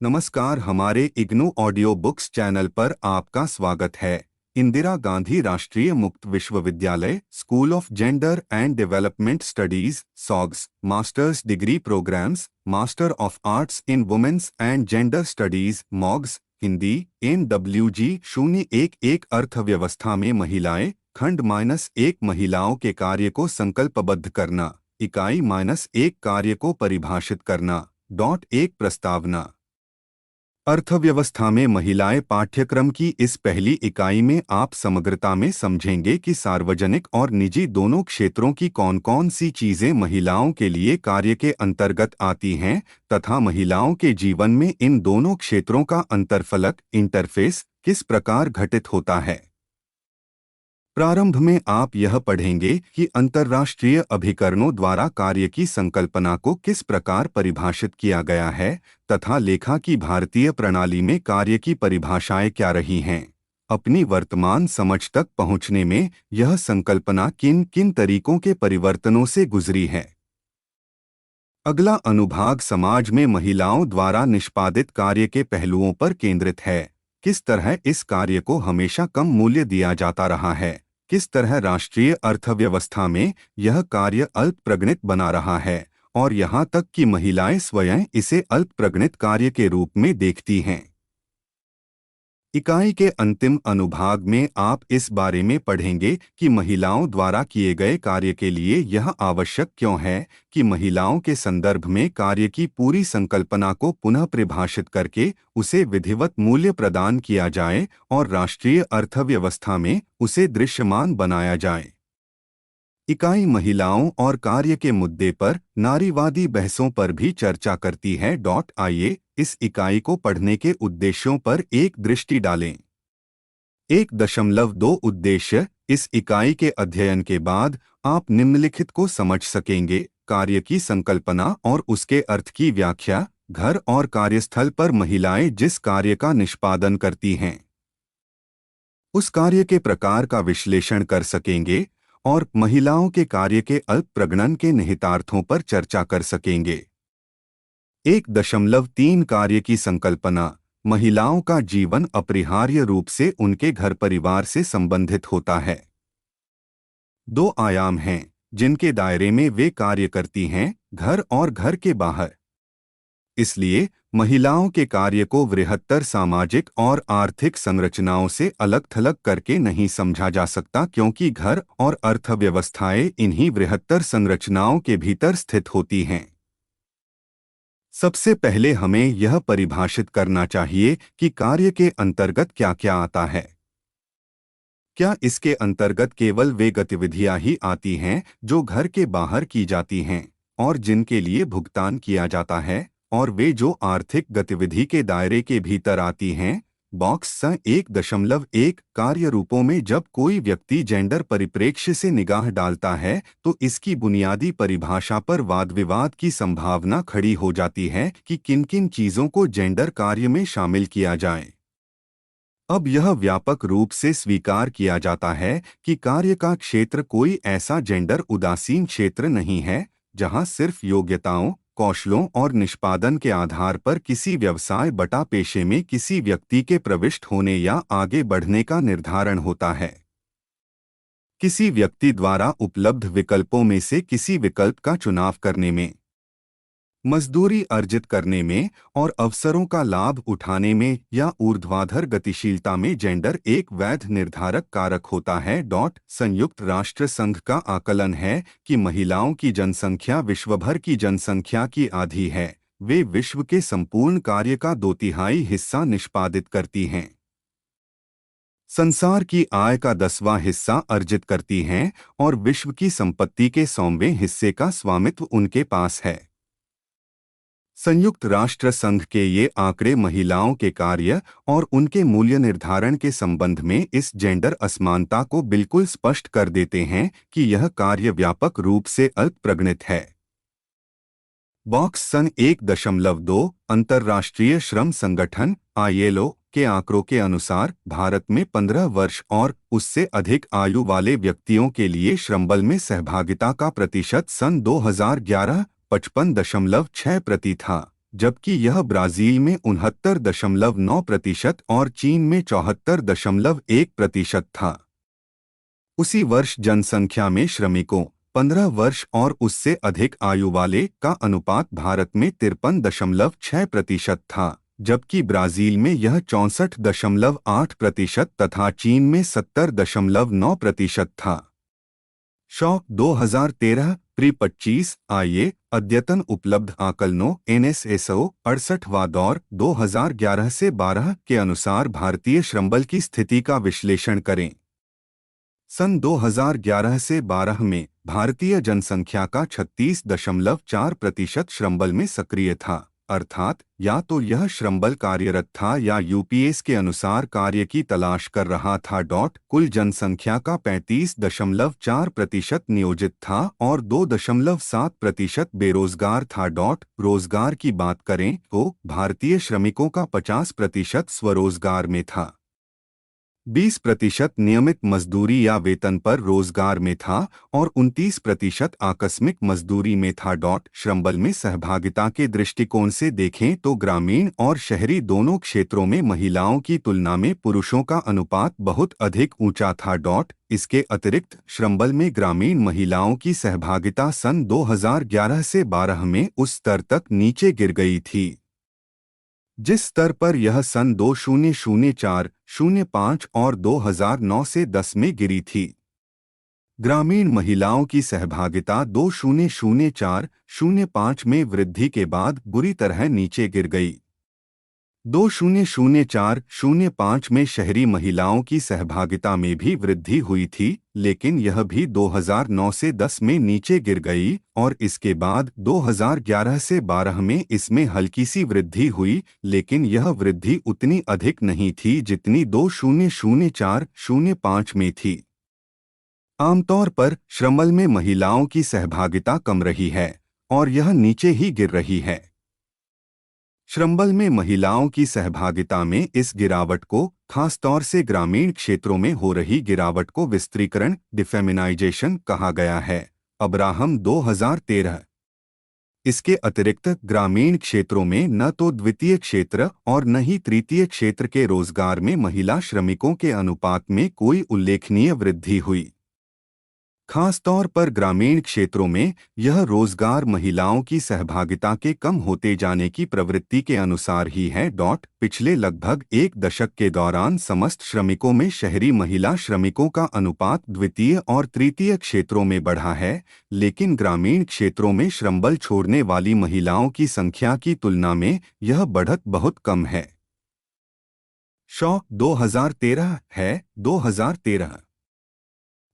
नमस्कार, हमारे IGNOU audio books channel पर आपका स्वागत है। Indira Gandhi Rashtriya Mukt Vishwavidyalaya school of gender and development studies सॉग्स masters degree programmes, master of arts in women's and gender studies MOGS, Hindi NWG 011 अर्थव्यवस्था में महिलाएं, खंड -1 महिलाओं के कार्य को संकल्पबद्ध करना, इकाई -1 कार्य को परिभाषित करना, .1 प्रस्तावना। अर्थव्यवस्था में महिलाएं पाठ्यक्रम की इस पहली इकाई में आप समग्रता में समझेंगे कि सार्वजनिक और निजी दोनों क्षेत्रों की कौन-कौन सी चीजें महिलाओं के लिए कार्य के अंतर्गत आती हैं तथा महिलाओं के जीवन में इन दोनों क्षेत्रों का अंतरफलक इंटरफेस किस प्रकार घटित होता है। प्रारंभ में आप यह पढ़ेंगे कि अंतर्राष्ट्रीय अभिकरणों द्वारा कार्य की संकल्पना को किस प्रकार परिभाषित किया गया है तथा लेखा की भारतीय प्रणाली में कार्य की परिभाषाएं क्या रही हैं। अपनी वर्तमान समझ तक पहुंचने में यह संकल्पना किन किन तरीकों के परिवर्तनों से गुजरी है। अगला अनुभाग समाज में महिलाओं द्वारा निष्पादित कार्य के पहलुओं पर केंद्रित है। किस तरह इस कार्य को हमेशा कम मूल्य दिया जाता रहा है, किस तरह राष्ट्रीय अर्थव्यवस्था में यह कार्य अल्प प्रगणित बना रहा है और यहाँ तक कि महिलाएं स्वयं इसे अल्प प्रगणित कार्य के रूप में देखती हैं। इकाई के अंतिम अनुभाग में आप इस बारे में पढ़ेंगे कि महिलाओं द्वारा किए गए कार्य के लिए यह आवश्यक क्यों है कि महिलाओं के संदर्भ में कार्य की पूरी संकल्पना को पुनः परिभाषित करके उसे विधिवत मूल्य प्रदान किया जाए और राष्ट्रीय अर्थव्यवस्था में उसे दृश्यमान बनाया जाए। इकाई महिलाओं और कार्य के मुद्दे पर नारीवादी बहसों पर भी चर्चा करती है। आइए इस इकाई को पढ़ने के उद्देश्यों पर एक दृष्टि डालें। 1.2 उद्देश्य। इस इकाई के अध्ययन के बाद आप निम्नलिखित को समझ सकेंगे: कार्य की संकल्पना और उसके अर्थ की व्याख्या, घर और कार्यस्थल पर महिलाएं जिस कार्य का निष्पादन करती हैं उस कार्य के प्रकार का विश्लेषण कर सकेंगे और महिलाओं के कार्य के अल्प प्रगणन के निहितार्थों पर चर्चा कर सकेंगे। 1.3 कार्य की संकल्पना। महिलाओं का जीवन अपरिहार्य रूप से उनके घर परिवार से संबंधित होता है। 2 आयाम हैं जिनके दायरे में वे कार्य करती हैं, घर और घर के बाहर। इसलिए महिलाओं के कार्य को बृहत्तर सामाजिक और आर्थिक संरचनाओं से अलग-थलग करके नहीं समझा जा सकता, क्योंकि घर और अर्थव्यवस्थाएं इन्हीं बृहत्तर संरचनाओं के भीतर स्थित होती हैं। सबसे पहले हमें यह परिभाषित करना चाहिए कि कार्य के अंतर्गत क्या-क्या आता है। क्या इसके अंतर्गत केवल वे गतिविधियां ही आती हैं जो घर के बाहर की जाती हैं और जिनके लिए भुगतान किया जाता है, और वे जो आर्थिक गतिविधि के दायरे के भीतर आती हैं? बॉक्स 1.1 कार्य रूपों में जब कोई व्यक्ति जेंडर परिप्रेक्ष्य से निगाह डालता है तो इसकी बुनियादी परिभाषा पर वाद विवाद की संभावना खड़ी हो जाती है कि किन-किन चीजों को जेंडर कार्य में शामिल किया जाए। अब यह व्यापक रूप से स्वीकार किया जाता है कि कार्य का क्षेत्र कोई ऐसा जेंडर उदासीन क्षेत्र नहीं है जहां सिर्फ योग्यताओं, कौशलों और निष्पादन के आधार पर किसी व्यवसाय बटा पेशे में किसी व्यक्ति के प्रविष्ट होने या आगे बढ़ने का निर्धारण होता है। किसी व्यक्ति द्वारा उपलब्ध विकल्पों में से किसी विकल्प का चुनाव करने में, मजदूरी अर्जित करने में और अवसरों का लाभ उठाने में या ऊर्ध्वाधर गतिशीलता में जेंडर एक वैध निर्धारक कारक होता है। संयुक्त राष्ट्र संघ का आकलन है कि महिलाओं की जनसंख्या विश्वभर की जनसंख्या की आधी है। वे विश्व के संपूर्ण कार्य का 2/3 हिस्सा निष्पादित करती हैं। संसार की आय का 10वां हिस्सा अर्जित करती हैं और विश्व की संपत्ति के 100वें हिस्से का स्वामित्व उनके पास है। संयुक्त राष्ट्र संघ के ये आंकड़े महिलाओं के कार्य और उनके मूल्य निर्धारण के संबंध में इस जेंडर असमानता को बिल्कुल स्पष्ट कर देते हैं कि यह कार्य व्यापक रूप से अल्प प्रगणित है। बॉक्स 1.2 अंतर्राष्ट्रीय श्रम संगठन ILO के आंकड़ों के अनुसार भारत में 15 वर्ष और उससे अधिक आयु वाले व्यक्तियों के लिए श्रमबल में सहभागिता का प्रतिशत सन 2011 55.6% था, जबकि यह ब्राजील में 69.9% और चीन में 74.1% था। उसी वर्ष जनसंख्या में श्रमिकों 15 वर्ष और उससे अधिक आयु वाले का अनुपात भारत में 53.6% था, जबकि ब्राजील में यह 64.8% तथा चीन में 70.9% था। शौक 2013 प्री 25 आइए अद्यतन उपलब्ध आकलनों NSSO 68वां दौर 2011 से 12 के अनुसार भारतीय श्रमबल की स्थिति का विश्लेषण करें। सन 2011 से 12 में भारतीय जनसंख्या का 36.4% श्रमबल में सक्रिय था, अर्थात या तो यह श्रमबल कार्यरत था या यूपीएस के अनुसार कार्य की तलाश कर रहा था। कुल जनसंख्या का 35.4% नियोजित था और 2.7% बेरोजगार था। रोजगार की बात करें तो भारतीय श्रमिकों का 50% स्वरोजगार में था, 20% नियमित मजदूरी या वेतन पर रोजगार में था और 29% आकस्मिक मजदूरी में था। श्रमबल में सहभागिता के दृष्टिकोण से देखें तो ग्रामीण और शहरी दोनों क्षेत्रों में महिलाओं की तुलना में पुरुषों का अनुपात बहुत अधिक ऊंचा था। इसके अतिरिक्त श्रमबल में ग्रामीण महिलाओं की सहभागिता सन 2011 से 12 में उस स्तर तक नीचे गिर गई थी जिस स्तर पर यह सन 2004, 05 और 2009 से 10 में गिरी थी। ग्रामीण महिलाओं की सहभागिता 2004, 05 में वृद्धि के बाद बुरी तरह नीचे गिर गई। 2004, 05 में शहरी महिलाओं की सहभागिता में भी वृद्धि हुई थी, लेकिन यह भी 2009 से 10 में नीचे गिर गई और इसके बाद 2011 से 12 में इसमें हल्की सी वृद्धि हुई, लेकिन यह वृद्धि उतनी अधिक नहीं थी जितनी 2004, 05 में थी। आमतौर पर श्रमबल में महिलाओं की सहभागिता कम रही है और यह नीचे ही गिर रही है। श्रमबल में महिलाओं की सहभागिता में इस गिरावट को खासतौर से ग्रामीण क्षेत्रों में हो रही गिरावट को विस्त्रीकरण डिफेमिनाइजेशन कहा गया है। अब्राहम 2013। इसके अतिरिक्त ग्रामीण क्षेत्रों में न तो द्वितीय क्षेत्र और न ही तृतीय क्षेत्र के रोजगार में महिला श्रमिकों के अनुपात में कोई उल्लेखनीय वृद्धि हुई। खासतौर पर ग्रामीण क्षेत्रों में यह रोजगार महिलाओं की सहभागिता के कम होते जाने की प्रवृत्ति के अनुसार ही है। पिछले लगभग एक दशक के दौरान समस्त श्रमिकों में शहरी महिला श्रमिकों का अनुपात द्वितीय और तृतीय क्षेत्रों में बढ़ा है, लेकिन ग्रामीण क्षेत्रों में श्रमबल छोड़ने वाली महिलाओं की संख्या की तुलना में यह बढ़त बहुत कम है। शौक 2013 है 2013।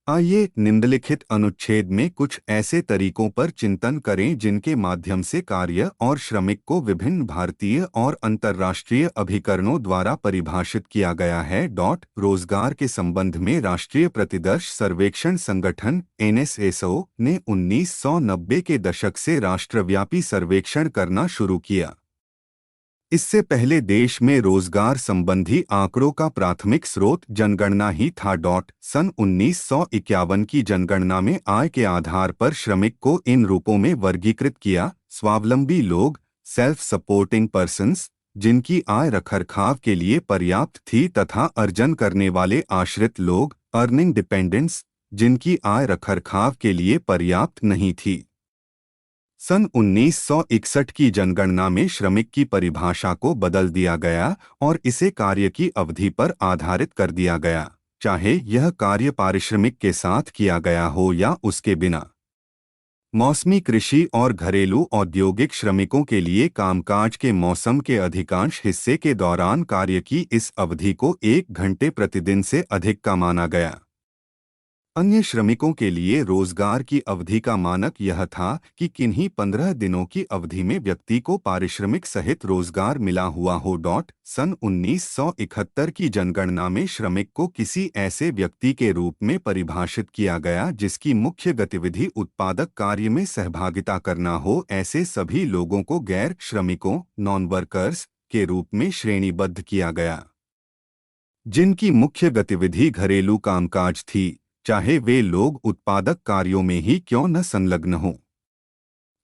आइए निम्नलिखित अनुच्छेद में कुछ ऐसे तरीकों पर चिंतन करें जिनके माध्यम से कार्य और श्रमिक को विभिन्न भारतीय और अंतर्राष्ट्रीय अभिकरणों द्वारा परिभाषित किया गया है। रोजगार के संबंध में राष्ट्रीय प्रतिदर्श सर्वेक्षण संगठन NSSO ने 1990 के दशक से राष्ट्रव्यापी सर्वेक्षण करना शुरू किया। इससे पहले देश में रोजगार संबंधी आंकड़ों का प्राथमिक स्रोत जनगणना ही था। सन 1951 की जनगणना में आय के आधार पर श्रमिक को इन रूपों में वर्गीकृत किया: स्वावलंबी लोग, सेल्फ सपोर्टिंग पर्सन्स, जिनकी आय रखरखाव के लिए पर्याप्त थी, तथा अर्जन करने वाले आश्रित लोग, अर्निंग डिपेंडेंट्स, जिनकी आय रखरखाव के लिए पर्याप्त नहीं थी। सन 1961 की जनगणना में श्रमिक की परिभाषा को बदल दिया गया और इसे कार्य की अवधि पर आधारित कर दिया गया, चाहे यह कार्य पारिश्रमिक के साथ किया गया हो या उसके बिना। मौसमी कृषि और घरेलू औद्योगिक श्रमिकों के लिए कामकाज के मौसम के अधिकांश हिस्से के दौरान कार्य की इस अवधि को 1 घंटे प्रतिदिन से अधिक का माना गया। अन्य श्रमिकों के लिए रोजगार की अवधि का मानक यह था कि किन्हीं 15 दिनों की अवधि में व्यक्ति को पारिश्रमिक सहित रोजगार मिला हुआ हो। सन 1971 की जनगणना में श्रमिक को किसी ऐसे व्यक्ति के रूप में परिभाषित किया गया जिसकी मुख्य गतिविधि उत्पादक कार्य में सहभागिता करना हो। ऐसे सभी लोगों को गैर श्रमिकों नॉन वर्कर्स के रूप में श्रेणीबद्ध किया गया, जिनकी मुख्य गतिविधि घरेलू कामकाज थी, चाहे वे लोग उत्पादक कार्यों में ही क्यों न संलग्न हों।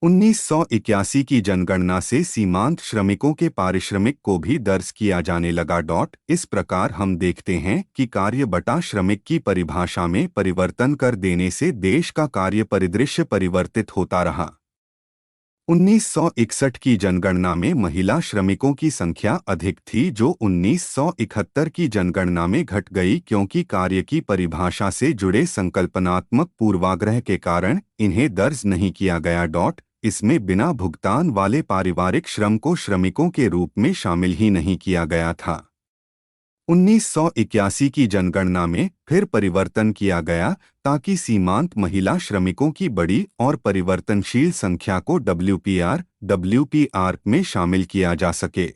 1981 की जनगणना से सीमांत श्रमिकों के पारिश्रमिक को भी दर्ज किया जाने लगा। इस प्रकार हम देखते हैं कि कार्य बटा श्रमिक की परिभाषा में परिवर्तन कर देने से देश का कार्य परिदृश्य परिवर्तित होता रहा। 1961 की जनगणना में महिला श्रमिकों की संख्या अधिक थी, जो 1971 की जनगणना में घट गई क्योंकि कार्य की परिभाषा से जुड़े संकल्पनात्मक पूर्वाग्रह के कारण इन्हें दर्ज नहीं किया गया। इसमें बिना भुगतान वाले पारिवारिक श्रम को श्रमिकों के रूप में शामिल ही नहीं किया गया था। 1981 की जनगणना में फिर परिवर्तन किया गया ताकि सीमांत महिला श्रमिकों की बड़ी और परिवर्तनशील संख्या को WPR में शामिल किया जा सके।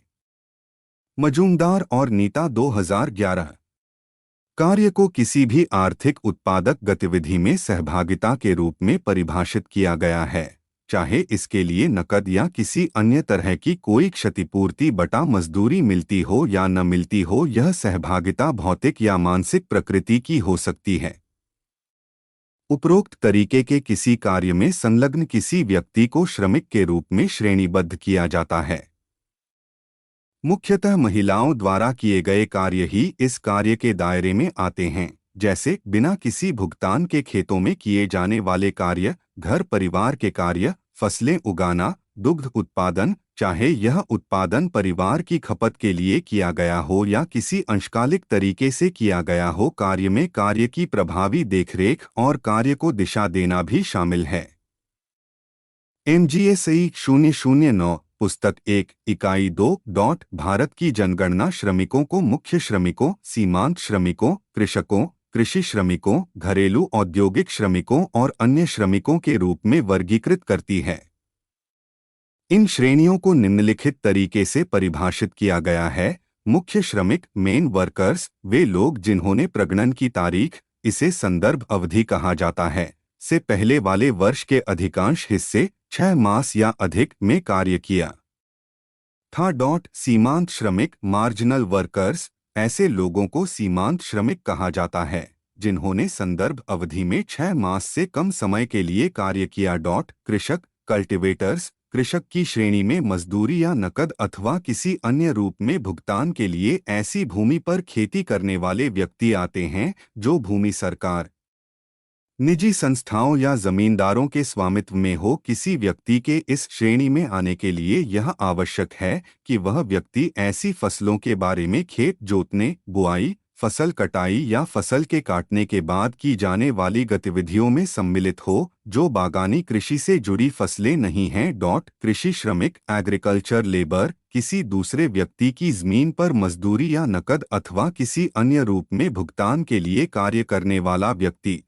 मजूमदार और नीता 2011 कार्य को किसी भी आर्थिक उत्पादक गतिविधि में सहभागिता के रूप में परिभाषित किया गया है, चाहे इसके लिए नकद या किसी अन्य तरह की कोई क्षतिपूर्ति बटा मजदूरी मिलती हो या न मिलती हो। यह सहभागिता भौतिक या मानसिक प्रकृति की हो सकती है। उपरोक्त तरीके के किसी कार्य में संलग्न किसी व्यक्ति को श्रमिक के रूप में श्रेणीबद्ध किया जाता है। मुख्यतः महिलाओं द्वारा किए गए कार्य ही इस कार्य के दायरे में आते हैं, जैसे बिना किसी भुगतान के खेतों में किए जाने वाले कार्य, घर परिवार के कार्य, फसलें उगाना, दुग्ध उत्पादन, चाहे यह उत्पादन परिवार की खपत के लिए किया गया हो या किसी अंशकालिक तरीके से किया गया हो। कार्य में कार्य की प्रभावी देखरेख और कार्य को दिशा देना भी शामिल है। MGSI 009 पुस्तक 1 इकाई 2 भारत की जनगणना श्रमिकों को मुख्य श्रमिकों, सीमांत श्रमिकों, कृषकों, कृषि श्रमिकों, घरेलू औद्योगिक श्रमिकों और अन्य श्रमिकों के रूप में वर्गीकृत करती है। इन श्रेणियों को निम्नलिखित तरीके से परिभाषित किया गया है। मुख्य श्रमिक मेन वर्कर्स वे लोग जिन्होंने प्रगणन की तारीख, इसे संदर्भ अवधि कहा जाता है, से पहले वाले वर्ष के अधिकांश हिस्से 6 मास या अधिक में कार्य किया था। सीमांत श्रमिक मार्जिनल वर्कर्स ऐसे लोगों को सीमांत श्रमिक कहा जाता है जिन्होंने संदर्भ अवधि में 6 मास से कम समय के लिए कार्य किया। कृषक कल्टीवेटर्स कृषक की श्रेणी में मजदूरी या नकद अथवा किसी अन्य रूप में भुगतान के लिए ऐसी भूमि पर खेती करने वाले व्यक्ति आते हैं जो भूमि सरकार, निजी संस्थाओं या जमींदारों के स्वामित्व में हो। किसी व्यक्ति के इस श्रेणी में आने के लिए यह आवश्यक है कि वह व्यक्ति ऐसी फसलों के बारे में खेत जोतने, बुआई, फसल कटाई या फसल के काटने के बाद की जाने वाली गतिविधियों में सम्मिलित हो जो बागानी कृषि से जुड़ी फसलें नहीं हैं। कृषि श्रमिक एग्रीकल्चर लेबर किसी दूसरे व्यक्ति की जमीन पर मजदूरी या नकद अथवा किसी अन्य रूप में भुगतान के लिए कार्य करने वाला व्यक्ति।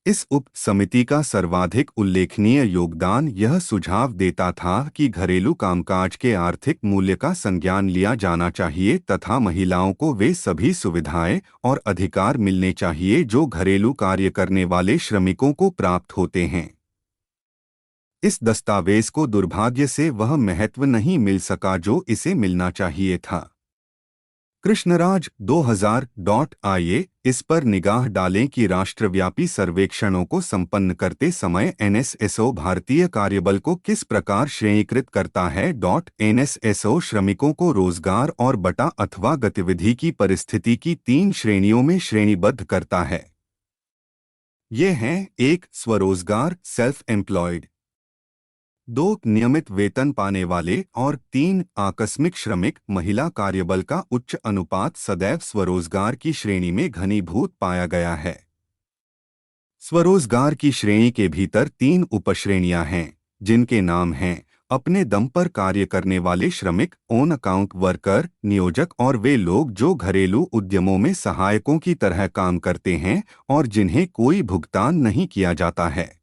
इस उप समिति का सर्वाधिक उल्लेखनीय योगदान यह सुझाव देता था कि घरेलू कामकाज के आर्थिक मूल्य का संज्ञान लिया जाना चाहिए तथा महिलाओं को वे सभी सुविधाएं और अधिकार मिलने चाहिए जो घरेलू कार्य करने वाले श्रमिकों को प्राप्त होते हैं। इस दस्तावेज को दुर्भाग्य से वह महत्व नहीं मिल सका जो इसे मिलना चाहिए था। कृष्णराज 2000 आइए इस पर निगाह डालें कि राष्ट्रव्यापी सर्वेक्षणों को संपन्न करते समय NSSO भारतीय कार्यबल को किस प्रकार श्रेणीकृत करता है। NSSO श्रमिकों को रोजगार और बटा अथवा गतिविधि की परिस्थिति की 3 श्रेणियों में श्रेणीबद्ध करता है। ये हैं 1 स्वरोजगार सेल्फ एम्प्लॉयड, 2 नियमित वेतन पाने वाले और 3 आकस्मिक श्रमिक। महिला कार्यबल का उच्च अनुपात सदैव स्वरोजगार की श्रेणी में घनीभूत पाया गया है। स्वरोजगार की श्रेणी के भीतर 3 उपश्रेणियां हैं जिनके नाम हैं अपने दम पर कार्य करने वाले श्रमिक, ओन अकाउंट वर्कर, नियोजक और वे लोग जो घरेलू उद्यमों में सहायकों की तरह काम करते हैं और जिन्हें कोई भुगतान नहीं किया जाता है।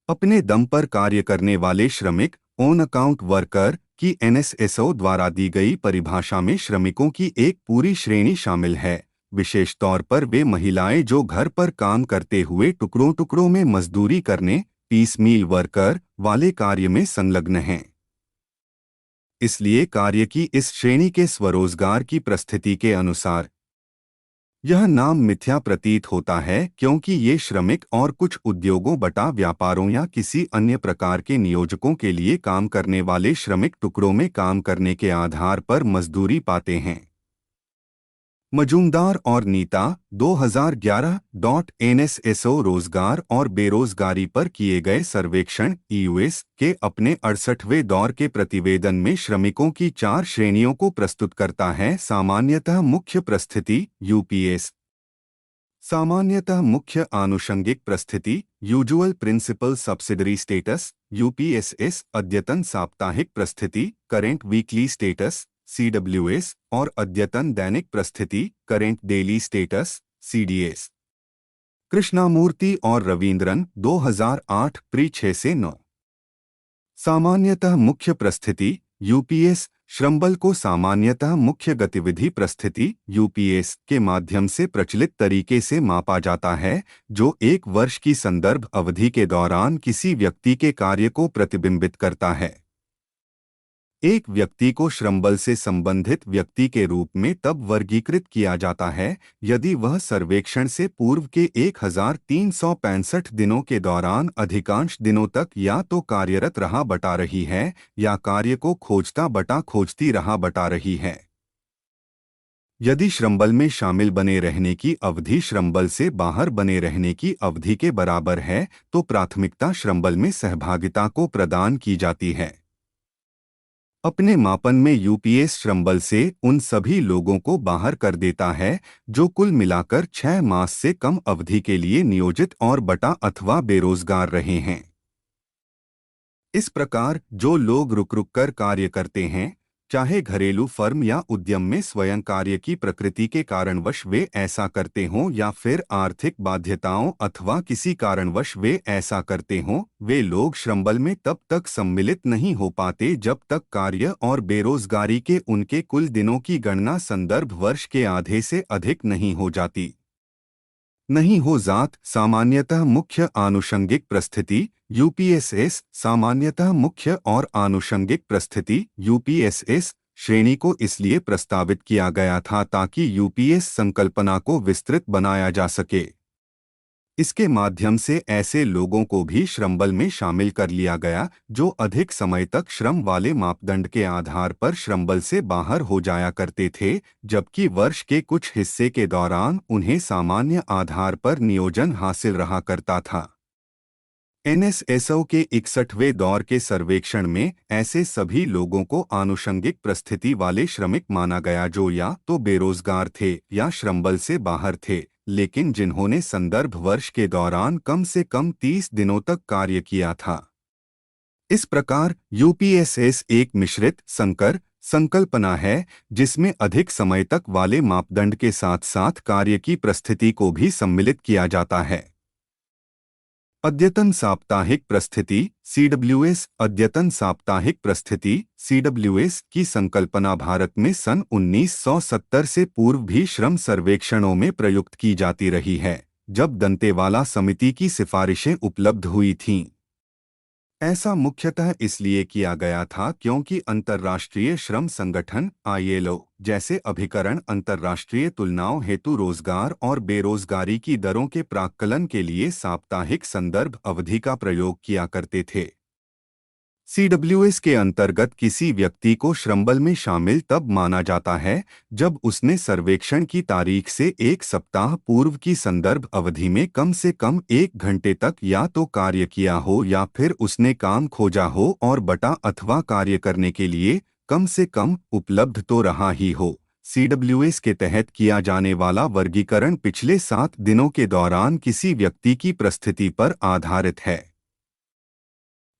अपने दम पर कार्य करने वाले श्रमिक ओन अकाउंट वर्कर की NSSO द्वारा दी गई परिभाषा में श्रमिकों की एक पूरी श्रेणी शामिल है, विशेष तौर पर वे महिलाएं जो घर पर काम करते हुए टुकड़ों टुकड़ों में मजदूरी करने पीसमील वर्कर वाले कार्य में संलग्न हैं। इसलिए कार्य की इस श्रेणी के स्वरोजगार की परिस्थिति के अनुसार यह नाम मिथ्या प्रतीत होता है क्योंकि ये श्रमिक और कुछ उद्योगों बटा व्यापारों या किसी अन्य प्रकार के नियोजकों के लिए काम करने वाले श्रमिक टुकड़ों में काम करने के आधार पर मजदूरी पाते हैं। मजूमदार और नीता 2011.NSSO रोजगार और बेरोजगारी पर किए गए सर्वेक्षण यूएस के अपने 68वें दौर के प्रतिवेदन में श्रमिकों की 4 श्रेणियों को प्रस्तुत करता है। सामान्यतः मुख्य परिस्थिति यूपीएस, सामान्यतः मुख्य आनुषंगिक परिस्थिति यूजुअल प्रिंसिपल सब्सिडरी स्टेटस यूपीएसएस, अद्यतन साप्ताहिक परिस्थिति करेंट वीकली स्टेटस सीडब्ल्यूएस और अद्यतन दैनिक परिस्थिति current daily status CDS. Krishnamurthy और रवींद्रन 2008 प्री 6 से 9। सामान्यतः मुख्य परिस्थिति यूपीएस, श्रमबल को सामान्यतः मुख्य गतिविधि परिस्थिति यूपीएस के माध्यम से प्रचलित तरीके से मापा जाता है, जो एक वर्ष की संदर्भ अवधि के दौरान किसी व्यक्ति के कार्य को प्रतिबिंबित करता है। एक व्यक्ति को श्रमबल से संबंधित व्यक्ति के रूप में तब वर्गीकृत किया जाता है यदि वह सर्वेक्षण से पूर्व के 1365 दिनों के दौरान अधिकांश दिनों तक या तो कार्यरत रहा बटा रही है या कार्य को खोजता बटा खोजती रहा बटा रही है। यदि श्रमबल में शामिल बने रहने की अवधि श्रमबल से बाहर बने रहने की अवधि के बराबर है तो प्राथमिकता श्रमबल में सहभागिता को प्रदान की जाती है। अपने मापन में यूपीएस श्रमबल से उन सभी लोगों को बाहर कर देता है जो कुल मिलाकर 6 मास से कम अवधि के लिए नियोजित और बटा अथवा बेरोजगार रहे हैं। इस प्रकार जो लोग रुक कर कार्य करते हैं, चाहे घरेलू फर्म या उद्यम में स्वयं कार्य की प्रकृति के कारणवश वे ऐसा करते हों या फिर आर्थिक बाध्यताओं अथवा किसी कारणवश वे ऐसा करते हों, वे लोग श्रमबल में तब तक सम्मिलित नहीं हो पाते जब तक कार्य और बेरोजगारी के उनके कुल दिनों की गणना संदर्भ वर्ष के आधे से अधिक नहीं हो जाती। सामान्यतः मुख्य आनुषंगिक परिस्थिति यूपीएसएस, सामान्यतः मुख्य और आनुषंगिक परिस्थिति यूपीएसएस श्रेणी को इसलिए प्रस्तावित किया गया था ताकि यूपीएस संकल्पना को विस्तृत बनाया जा सके। इसके माध्यम से ऐसे लोगों को भी श्रमबल में शामिल कर लिया गया जो अधिक समय तक श्रम वाले मापदंड के आधार पर श्रमबल से बाहर हो जाया करते थे, जबकि वर्ष के कुछ हिस्से के दौरान उन्हें सामान्य आधार पर नियोजन हासिल रहा करता था। एनएसएसओ के 61वें दौर के सर्वेक्षण में ऐसे सभी लोगों को आनुषंगिक परिस्थिति वाले श्रमिक माना गया जो या तो बेरोजगार थे या श्रमबल से बाहर थे, लेकिन जिन्होंने संदर्भ वर्ष के दौरान कम से कम 30 दिनों तक कार्य किया था। इस प्रकार यूपीएसएस एक मिश्रित संकर संकल्पना है जिसमें अधिक समय तक वाले मापदंड के साथ साथ कार्य की परिस्थिति को भी सम्मिलित किया जाता है। अद्यतन साप्ताहिक परिस्थिति सीडब्ल्यूएस, अद्यतन साप्ताहिक परिस्थिति सीडब्ल्यूएस की संकल्पना भारत में सन 1970 से पूर्व भी श्रम सर्वेक्षणों में प्रयुक्त की जाती रही है, जब दंतेवाला समिति की सिफारिशें उपलब्ध हुई थीं। ऐसा मुख्यतः इसलिए किया गया था क्योंकि अंतर्राष्ट्रीय श्रम संगठन ILO जैसे अभिकरण अंतर्राष्ट्रीय तुलनाओं हेतु रोजगार और बेरोजगारी की दरों के प्राक्कलन के लिए साप्ताहिक संदर्भ अवधि का प्रयोग किया करते थे। CWS के अंतर्गत किसी व्यक्ति को श्रमबल में शामिल तब माना जाता है जब उसने सर्वेक्षण की तारीख से 1 सप्ताह पूर्व की संदर्भ अवधि में कम से कम 1 घंटे तक या तो कार्य किया हो या फिर उसने काम खोजा हो और बटा अथवा कार्य करने के लिए कम से कम उपलब्ध तो रहा ही हो। CWS के तहत किया जाने वाला वर्गीकरण पिछले 7 दिनों के दौरान किसी व्यक्ति की परिस्थिति पर आधारित है।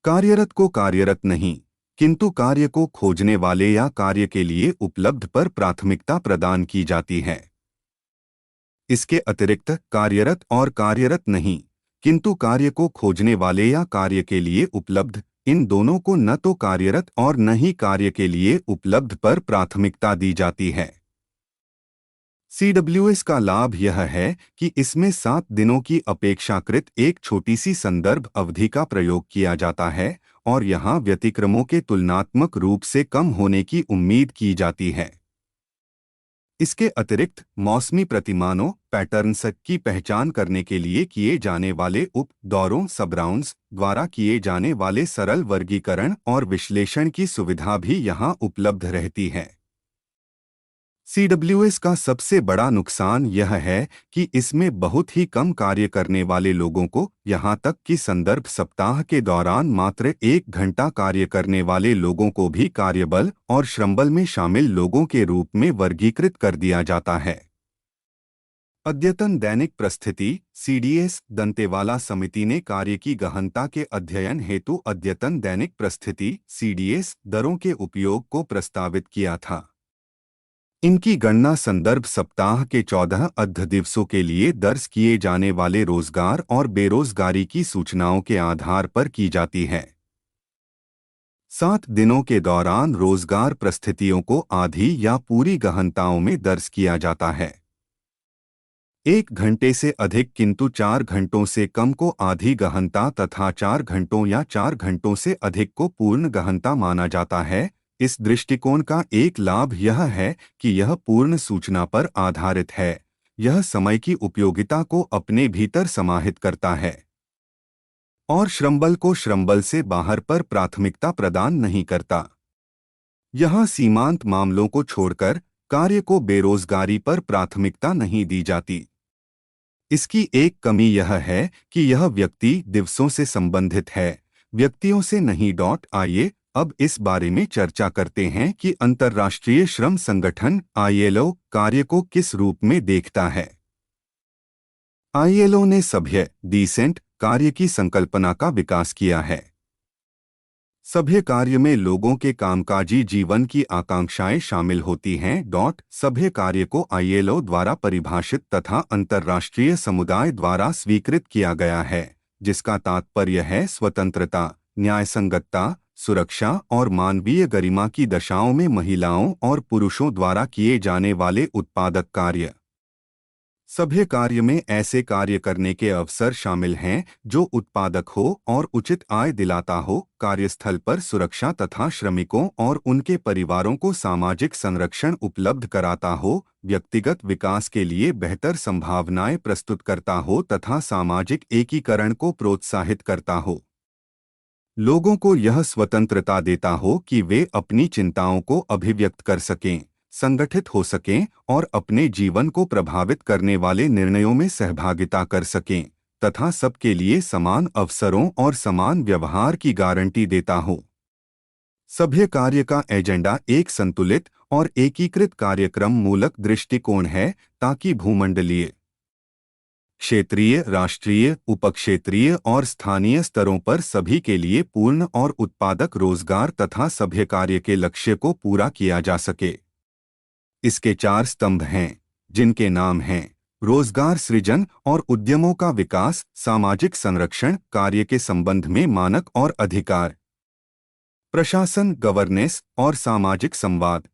कार्यरत को कार्यरत नहीं, किंतु कार्य को खोजने वाले या कार्य के लिए उपलब्ध पर प्राथमिकता प्रदान की जाती है। इसके अतिरिक्त कार्यरत और कार्यरत नहीं, किंतु कार्य को खोजने वाले या कार्य के लिए उपलब्ध, इन दोनों को न तो कार्यरत और न ही कार्य के लिए उपलब्ध पर प्राथमिकता दी जाती है। CWS का लाभ यह है कि इसमें 7 दिनों की अपेक्षाकृत एक छोटी सी संदर्भ अवधि का प्रयोग किया जाता है और यहाँ व्यतिक्रमों के तुलनात्मक रूप से कम होने की उम्मीद की जाती है। इसके अतिरिक्त मौसमी प्रतिमानों पैटर्न्स की पहचान करने के लिए किए जाने वाले उप दौरों सब राउंड्स द्वारा किए जाने वाले सरल वर्गीकरण और विश्लेषण की सुविधा भी यहाँ उपलब्ध रहती है। CWS का सबसे बड़ा नुकसान यह है कि इसमें बहुत ही कम कार्य करने वाले लोगों को, यहाँ तक कि संदर्भ सप्ताह के दौरान मात्र 1 घंटा कार्य करने वाले लोगों को भी कार्यबल और श्रमबल में शामिल लोगों के रूप में वर्गीकृत कर दिया जाता है। अद्यतन दैनिक प्रस्थिति CDS दंतेवाला समिति ने कार्य की गहनता के अध्ययन हेतु अद्यतन दैनिक प्रस्थिति CDS दरों के उपयोग को प्रस्तावित किया था। इनकी गणना संदर्भ सप्ताह के 14 अर्ध दिवसों के लिए दर्ज किए जाने वाले रोजगार और बेरोजगारी की सूचनाओं के आधार पर की जाती है। 7 दिनों के दौरान रोजगार परिस्थितियों को आधी या पूरी गहनताओं में दर्ज किया जाता है। 1 घंटे से अधिक किंतु 4 घंटों से कम को आधी गहनता तथा 4 घंटों या 4 घंटों से अधिक को पूर्ण गहनता माना जाता है। इस दृष्टिकोण का एक लाभ यह है कि यह पूर्ण सूचना पर आधारित है। यह समय की उपयोगिता को अपने भीतर समाहित करता है और श्रमबल को श्रमबल से बाहर पर प्राथमिकता प्रदान नहीं करता। यह सीमांत मामलों को छोड़कर कार्य को बेरोजगारी पर प्राथमिकता नहीं दी जाती। इसकी एक कमी यह है कि यह व्यक्ति दिवसों से संबंधित है, व्यक्तियों से नहीं। आइए अब इस बारे में चर्चा करते हैं कि अंतर्राष्ट्रीय श्रम संगठन ILO कार्य को किस रूप में देखता है। ILO ने सभ्य डिसेंट कार्य की संकल्पना का विकास किया है। सभ्य कार्य में लोगों के कामकाजी जीवन की आकांक्षाएं शामिल होती हैं। सभ्य कार्य को ILO द्वारा परिभाषित तथा अंतर्राष्ट्रीय समुदाय द्वारा स्वीकृत किया गया है, जिसका तात्पर्य है स्वतंत्रता, न्यायसंगतता, सुरक्षा और मानवीय गरिमा की दशाओं में महिलाओं और पुरुषों द्वारा किए जाने वाले उत्पादक कार्य। सभ्य कार्य में ऐसे कार्य करने के अवसर शामिल हैं जो उत्पादक हो और उचित आय दिलाता हो, कार्यस्थल पर सुरक्षा तथा श्रमिकों और उनके परिवारों को सामाजिक संरक्षण उपलब्ध कराता हो, व्यक्तिगत विकास के लिए बेहतर संभावनाएं प्रस्तुत करता हो तथा सामाजिक एकीकरण को प्रोत्साहित करता हो। लोगों को यह स्वतंत्रता देता हो कि वे अपनी चिंताओं को अभिव्यक्त कर सकें, संगठित हो सकें और अपने जीवन को प्रभावित करने वाले निर्णयों में सहभागिता कर सकें तथा सबके लिए समान अवसरों और समान व्यवहार की गारंटी देता हो। सभ्य कार्य का एजेंडा एक संतुलित और एकीकृत कार्यक्रम मूलक दृष्टिकोण है ताकि भूमंडलीय, क्षेत्रीय, राष्ट्रीय, उपक्षेत्रीय और स्थानीय स्तरों पर सभी के लिए पूर्ण और उत्पादक रोजगार तथा सभ्य कार्य के लक्ष्य को पूरा किया जा सके। इसके 4 स्तंभ हैं, जिनके नाम हैं रोजगार सृजन और उद्यमों का विकास, सामाजिक संरक्षण, कार्य के संबंध में मानक और अधिकार, प्रशासन, गवर्नेंस और सामाजिक संवाद।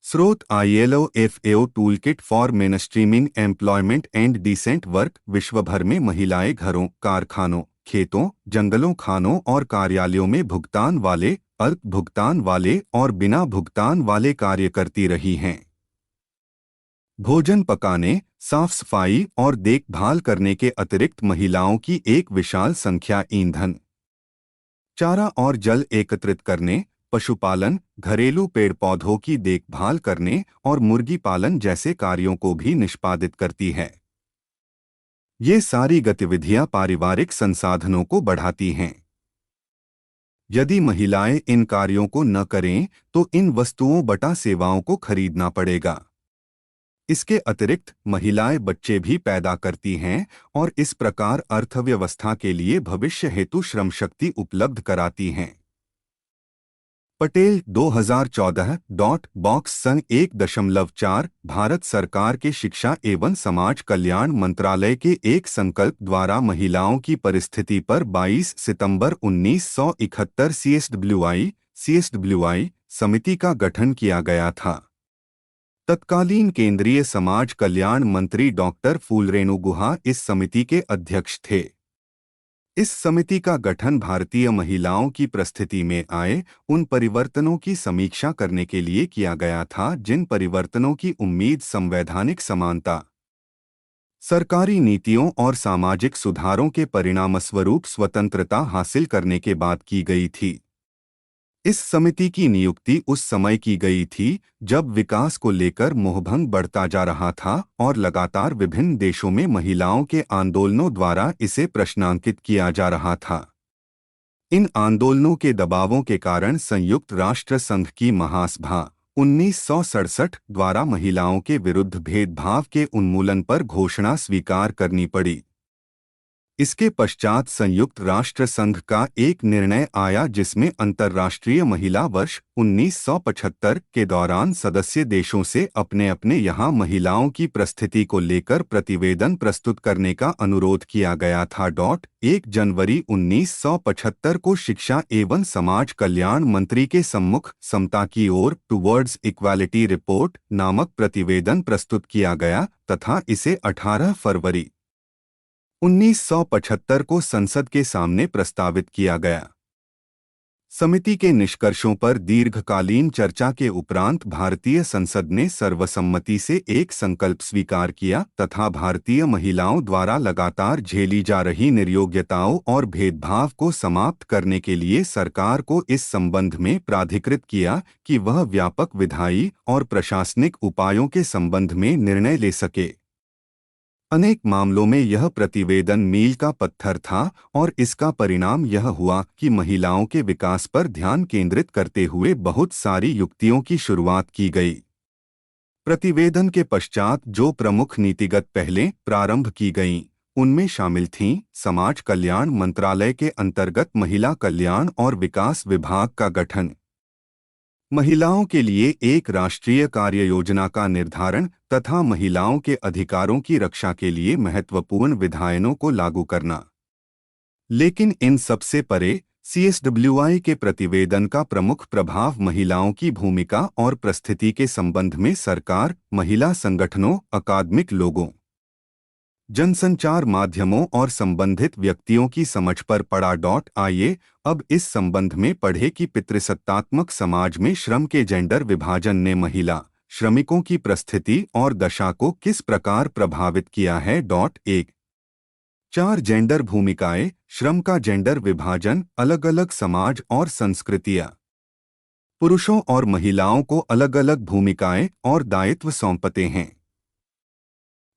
स्रोत ILO FAO toolkit for mainstreaming employment and decent work. विश्व भर में महिलाएं घरों, कारखानों, खेतों, जंगलों, खानों और कार्यालयों में भुगतान वाले, अल्प भुगतान वाले और बिना भुगतान वाले कार्य करती रही हैं। भोजन पकाने, साफ सफाई और देखभाल करने के अतिरिक्त महिलाओं की एक विशाल संख्या ईंधन, चारा और जल एकत्रित करने, पशुपालन, घरेलू पेड़ पौधों की देखभाल करने और मुर्गी पालन जैसे कार्यों को भी निष्पादित करती है। ये सारी गतिविधियां पारिवारिक संसाधनों को बढ़ाती हैं। यदि महिलाएं इन कार्यों को न करें तो इन वस्तुओं बटा सेवाओं को खरीदना पड़ेगा। इसके अतिरिक्त महिलाएं बच्चे भी पैदा करती हैं और इस प्रकार अर्थव्यवस्था के लिए भविष्य हेतु श्रम शक्ति उपलब्ध कराती हैं। पटेल 2014 बॉक्स सन 1.4 भारत सरकार के शिक्षा एवं समाज कल्याण मंत्रालय के एक संकल्प द्वारा महिलाओं की परिस्थिति पर 22 सितंबर 1971 CSWI समिति का गठन किया गया था। तत्कालीन केंद्रीय समाज कल्याण मंत्री डॉक्टर फूलरेणु गुहा इस समिति के अध्यक्ष थे। इस समिति का गठन भारतीय महिलाओं की परिस्थिति में आए उन परिवर्तनों की समीक्षा करने के लिए किया गया था जिन परिवर्तनों की उम्मीद संवैधानिक समानता, सरकारी नीतियों और सामाजिक सुधारों के परिणामस्वरूप स्वतंत्रता हासिल करने के बाद की गई थी। इस समिति की नियुक्ति उस समय की गई थी जब विकास को लेकर मोहभंग बढ़ता जा रहा था और लगातार विभिन्न देशों में महिलाओं के आंदोलनों द्वारा इसे प्रश्नांकित किया जा रहा था। इन आंदोलनों के दबावों के कारण संयुक्त राष्ट्र संघ की महासभा 1967 द्वारा महिलाओं के विरुद्ध भेदभाव के उन्मूलन पर घोषणा स्वीकार करनी पड़ी। इसके पश्चात संयुक्त राष्ट्र संघ का एक निर्णय आया जिसमें अंतर्राष्ट्रीय महिला वर्ष 1975 के दौरान सदस्य देशों से अपने अपने यहाँ महिलाओं की परिस्थिति को लेकर प्रतिवेदन प्रस्तुत करने का अनुरोध किया गया था। 1 जनवरी 1975 को शिक्षा एवं समाज कल्याण मंत्री के सम्मुख समता की ओर टुवर्ड्स इक्वालिटी रिपोर्ट नामक प्रतिवेदन प्रस्तुत किया गया तथा इसे 18 फरवरी 1975 को संसद के सामने प्रस्तावित किया गया। समिति के निष्कर्षों पर दीर्घकालीन चर्चा के उपरांत भारतीय संसद ने सर्वसम्मति से एक संकल्प स्वीकार किया तथा भारतीय महिलाओं द्वारा लगातार झेली जा रही निर्योग्यताओं और भेदभाव को समाप्त करने के लिए सरकार को इस संबंध में प्राधिकृत किया कि वह व्यापक विधायी और प्रशासनिक उपायों के संबंध में निर्णय ले सके। अनेक मामलों में यह प्रतिवेदन मील का पत्थर था और इसका परिणाम यह हुआ कि महिलाओं के विकास पर ध्यान केंद्रित करते हुए बहुत सारी युक्तियों की शुरुआत की गई। प्रतिवेदन के पश्चात जो प्रमुख नीतिगत पहलें प्रारंभ की गईं, उनमें शामिल थीं समाज कल्याण मंत्रालय के अंतर्गत महिला कल्याण और विकास विभाग का गठन, महिलाओं के लिए एक राष्ट्रीय कार्य योजना का निर्धारण तथा महिलाओं के अधिकारों की रक्षा के लिए महत्वपूर्ण विधायनों को लागू करना। लेकिन इन सबसे परे CSWI के प्रतिवेदन का प्रमुख प्रभाव महिलाओं की भूमिका और परिस्थिति के संबंध में सरकार, महिला संगठनों, अकादमिक लोगों, जनसंचार माध्यमों और संबंधित व्यक्तियों की समझ पर पड़ा। आइए अब इस संबंध में पढ़े कि पितृसत्तात्मक समाज में श्रम के जेंडर विभाजन ने महिला श्रमिकों की परिस्थिति और दशा को किस प्रकार प्रभावित किया है। 1 4 जेंडर भूमिकाएं, श्रम का जेंडर विभाजन, अलग अलग समाज और संस्कृतियां, पुरुषों और महिलाओं को अलग अलग भूमिकाएं और दायित्व सौंपते हैं।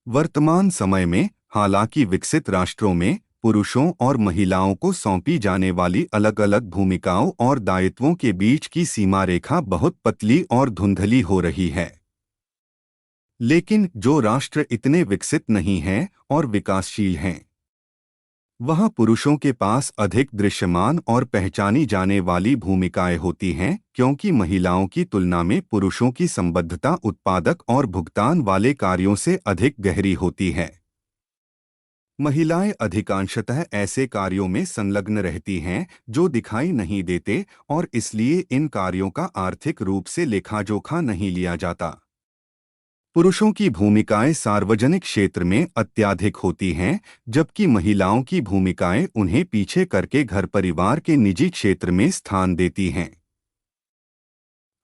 वर्तमान समय में हालांकि विकसित राष्ट्रों में पुरुषों और महिलाओं को सौंपी जाने वाली अलग अलग भूमिकाओं और दायित्वों के बीच की सीमा रेखा बहुत पतली और धुंधली हो रही है। लेकिन जो राष्ट्र इतने विकसित नहीं हैं और विकासशील हैं, वहाँ पुरुषों के पास अधिक दृश्यमान और पहचानी जाने वाली भूमिकाएं होती हैं क्योंकि महिलाओं की तुलना में पुरुषों की संबद्धता उत्पादक और भुगतान वाले कार्यों से अधिक गहरी होती है। महिलाएं अधिकांशतः ऐसे कार्यों में संलग्न रहती हैं जो दिखाई नहीं देते और इसलिए इन कार्यों का आर्थिक रूप से लेखाजोखा नहीं लिया जाता। पुरुषों की भूमिकाएं सार्वजनिक क्षेत्र में अत्यधिक होती हैं जबकि महिलाओं की भूमिकाएं उन्हें पीछे करके घर परिवार के निजी क्षेत्र में स्थान देती हैं।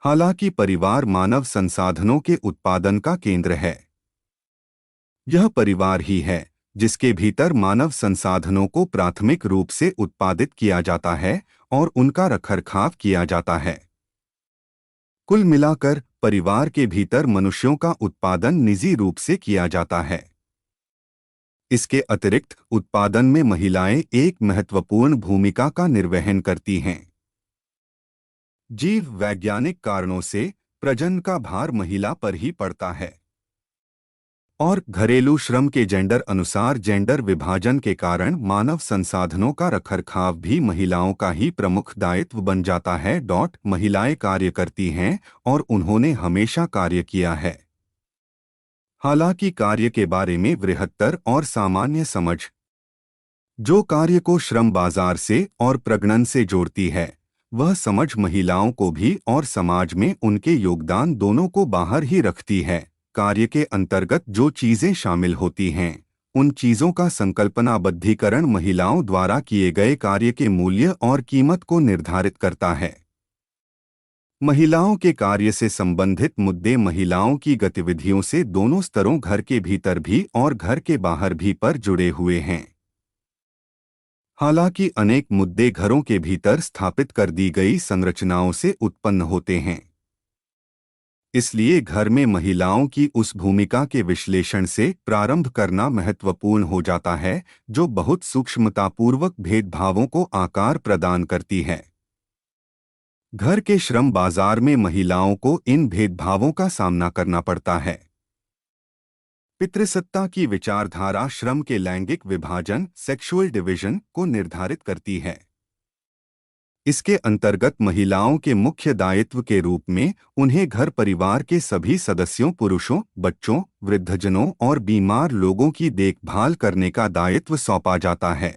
हालांकि परिवार मानव संसाधनों के उत्पादन का केंद्र है। यह परिवार ही है जिसके भीतर मानव संसाधनों को प्राथमिक रूप से उत्पादित किया जाता है और उनका रखरखाव किया जाता है। कुल मिलाकर परिवार के भीतर मनुष्यों का उत्पादन निजी रूप से किया जाता है। इसके अतिरिक्त उत्पादन में महिलाएं एक महत्वपूर्ण भूमिका का निर्वहन करती हैं। जीव वैज्ञानिक कारणों से प्रजनन का भार महिला पर ही पड़ता है और घरेलू श्रम के जेंडर अनुसार जेंडर विभाजन के कारण मानव संसाधनों का रखरखाव भी महिलाओं का ही प्रमुख दायित्व बन जाता है। महिलाएं कार्य करती हैं और उन्होंने हमेशा कार्य किया है। हालांकि कार्य के बारे में बृहत्तर और सामान्य समझ जो कार्य को श्रम बाजार से और प्रगणन से जोड़ती है, वह समझ महिलाओं को भी और समाज में उनके योगदान दोनों को बाहर ही रखती है। कार्य के अंतर्गत जो चीजें शामिल होती हैं उन चीजों का संकल्पनाबद्धीकरण महिलाओं द्वारा किए गए कार्य के मूल्य और कीमत को निर्धारित करता है। महिलाओं के कार्य से संबंधित मुद्दे महिलाओं की गतिविधियों से दोनों स्तरों, घर के भीतर भी और घर के बाहर भी, पर जुड़े हुए हैं। हालांकि अनेक मुद्दे घरों के भीतर स्थापित कर दी गई संरचनाओं से उत्पन्न होते हैं। इसलिए घर में महिलाओं की उस भूमिका के विश्लेषण से प्रारंभ करना महत्वपूर्ण हो जाता है जो बहुत सूक्ष्मतापूर्वक भेदभावों को आकार प्रदान करती है। घर के श्रम बाजार में महिलाओं को इन भेदभावों का सामना करना पड़ता है। पितृसत्ता की विचारधारा श्रम के लैंगिक विभाजन, सेक्सुअल डिवीजन, को निर्धारित करती है। इसके अंतर्गत महिलाओं के मुख्य दायित्व के रूप में उन्हें घर परिवार के सभी सदस्यों, पुरुषों, बच्चों, वृद्धजनों और बीमार लोगों की देखभाल करने का दायित्व सौंपा जाता है।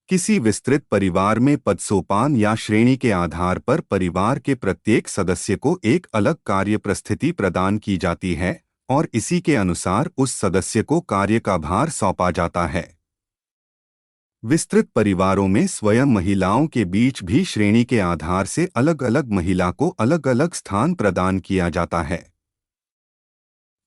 किसी विस्तृत परिवार में पदसोपान या श्रेणी के आधार पर परिवार के प्रत्येक सदस्य को एक अलग कार्य परिस्थिति प्रदान की जाती है और इसी के अनुसार उस सदस्य को कार्य का भार सौंपा जाता है। विस्तृत परिवारों में स्वयं महिलाओं के बीच भी श्रेणी के आधार से अलग अलग महिला को अलग अलग स्थान प्रदान किया जाता है।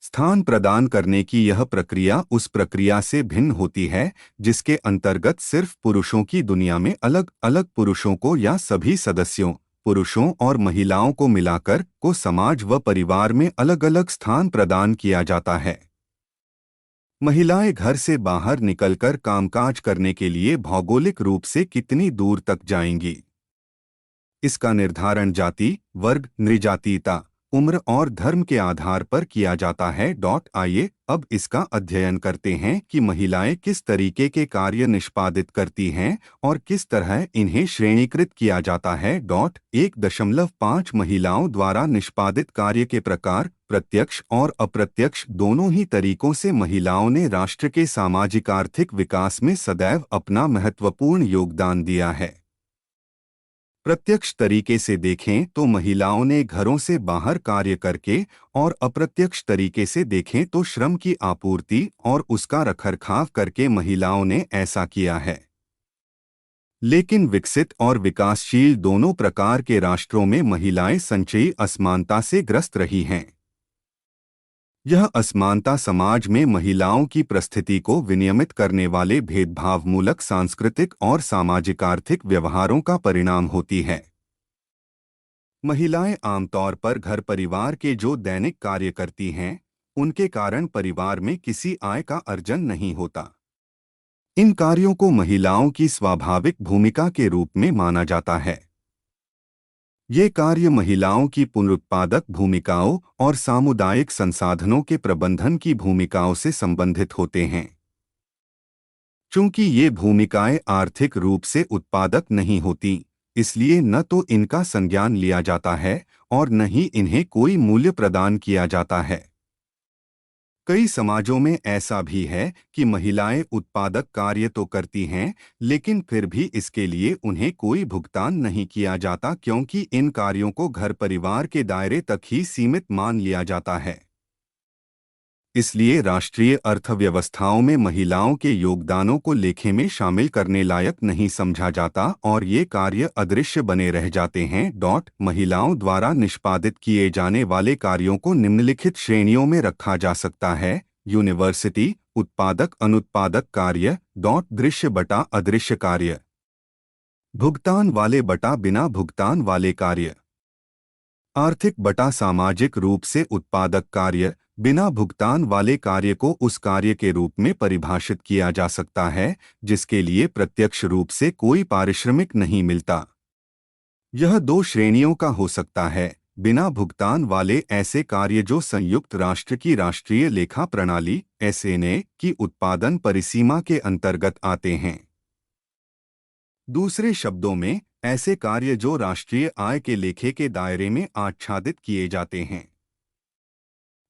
स्थान प्रदान करने की यह प्रक्रिया उस प्रक्रिया से भिन्न होती है जिसके अंतर्गत सिर्फ पुरुषों की दुनिया में अलग अलग पुरुषों को या सभी सदस्यों, पुरुषों और महिलाओं को मिलाकर को समाज व परिवार में अलग अलग स्थान प्रदान किया जाता है। महिलाएं घर से बाहर निकलकर कामकाज करने के लिए भौगोलिक रूप से कितनी दूर तक जाएंगी, इसका निर्धारण जाति, वर्ग, नृजातीयता, उम्र और धर्म के आधार पर किया जाता है। आइए अब इसका अध्ययन करते हैं कि महिलाएं किस तरीके के कार्य निष्पादित करती हैं और किस तरह इन्हें श्रेणीकृत किया जाता है। 1.5 महिलाओं द्वारा निष्पादित कार्य के प्रकार। प्रत्यक्ष और अप्रत्यक्ष दोनों ही तरीकों से महिलाओं ने राष्ट्र के सामाजिक आर्थिक विकास में सदैव अपना महत्वपूर्ण योगदान दिया है। प्रत्यक्ष तरीके से देखें तो महिलाओं ने घरों से बाहर कार्य करके, और अप्रत्यक्ष तरीके से देखें तो श्रम की आपूर्ति और उसका रखरखाव करके महिलाओं ने ऐसा किया है। लेकिन विकसित और विकासशील दोनों प्रकार के राष्ट्रों में महिलाएं संचयी असमानता से ग्रस्त रही हैं। यह असमानता समाज में महिलाओं की परिस्थिति को विनियमित करने वाले भेदभावमूलक सांस्कृतिक और सामाजिक आर्थिक व्यवहारों का परिणाम होती है। महिलाएं आमतौर पर घर परिवार के जो दैनिक कार्य करती हैं, उनके कारण परिवार में किसी आय का अर्जन नहीं होता। इन कार्यों को महिलाओं की स्वाभाविक भूमिका के रूप में माना जाता है। ये कार्य महिलाओं की पुनरुत्पादक भूमिकाओं और सामुदायिक संसाधनों के प्रबंधन की भूमिकाओं से संबंधित होते हैं। चूंकि ये भूमिकाएं आर्थिक रूप से उत्पादक नहीं होती, इसलिए न तो इनका संज्ञान लिया जाता है और न ही इन्हें कोई मूल्य प्रदान किया जाता है। कई समाजों में ऐसा भी है कि महिलाएं उत्पादक कार्य तो करती हैं, लेकिन फिर भी इसके लिए उन्हें कोई भुगतान नहीं किया जाता, क्योंकि इन कार्यों को घर परिवार के दायरे तक ही सीमित मान लिया जाता है। इसलिए राष्ट्रीय अर्थव्यवस्थाओं में महिलाओं के योगदानों को लेखे में शामिल करने लायक नहीं समझा जाता और ये कार्य अदृश्य बने रह जाते हैं। महिलाओं द्वारा निष्पादित किए जाने वाले कार्यों को निम्नलिखित श्रेणियों में रखा जा सकता है। यूनिवर्सिटी, उत्पादक अनुत्पादक कार्य। दृश्य बटा अदृश्य कार्य। भुगतान वाले बटा बिना भुगतान वाले कार्य। आर्थिक बटा सामाजिक रूप से उत्पादक कार्य। बिना भुगतान वाले कार्य को उस कार्य के रूप में परिभाषित किया जा सकता है जिसके लिए प्रत्यक्ष रूप से कोई पारिश्रमिक नहीं मिलता। यह दो श्रेणियों का हो सकता है। बिना भुगतान वाले ऐसे कार्य जो संयुक्त राष्ट्र की राष्ट्रीय लेखा प्रणाली (SNA) की उत्पादन परिसीमा के अंतर्गत आते हैं। दूसरे शब्दों में, ऐसे कार्य जो राष्ट्रीय आय के लेखे के दायरे में आच्छादित किए जाते हैं।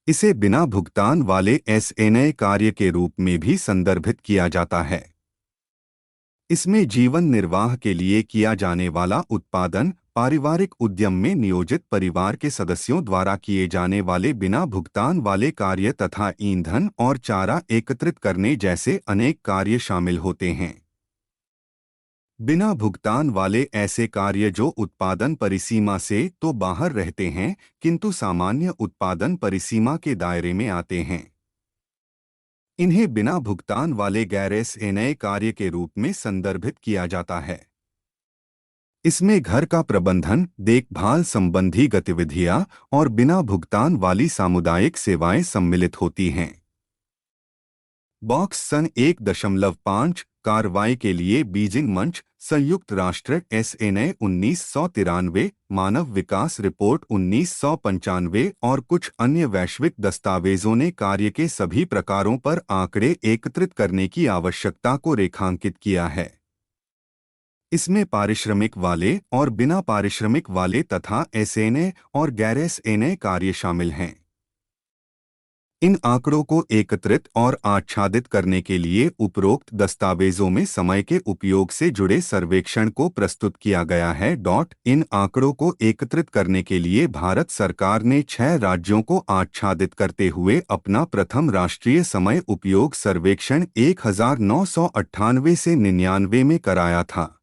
इसे बिना भुगतान वाले SNA कार्य के रूप में भी संदर्भित किया जाता है। इसमें जीवन निर्वाह के लिए किया जाने वाला उत्पादन, पारिवारिक उद्यम में नियोजित परिवार के सदस्यों द्वारा किए जाने वाले बिना भुगतान वाले कार्य तथा ईंधन और चारा एकत्रित करने जैसे अनेक कार्य शामिल होते हैं। बिना भुगतान वाले ऐसे कार्य जो उत्पादन परिसीमा से तो बाहर रहते हैं, किंतु सामान्य उत्पादन परिसीमा के दायरे में आते हैं। इन्हें बिना भुगतान वाले गैर नए कार्य के रूप में संदर्भित किया जाता है। इसमें घर का प्रबंधन, देखभाल संबंधी गतिविधियां और बिना भुगतान वाली सामुदायिक सेवाएं सम्मिलित होती हैं। बॉक्स सन 1.5 कार्रवाई के लिए बीजिंग मंच, संयुक्त राष्ट्र SNA 1993, मानव विकास रिपोर्ट 1995 और कुछ अन्य वैश्विक दस्तावेजों ने कार्य के सभी प्रकारों पर आंकड़े एकत्रित करने की आवश्यकता को रेखांकित किया है। इसमें पारिश्रमिक वाले और बिना पारिश्रमिक वाले तथा SNA और गैर SNA कार्य शामिल हैं। इन आंकड़ों को एकत्रित और आच्छादित करने के लिए उपरोक्त दस्तावेजों में समय के उपयोग से जुड़े सर्वेक्षण को प्रस्तुत किया गया है। इन आंकड़ों को एकत्रित करने के लिए भारत सरकार ने 6 राज्यों को आच्छादित करते हुए अपना प्रथम राष्ट्रीय समय उपयोग सर्वेक्षण 1998 से 99 में कराया था।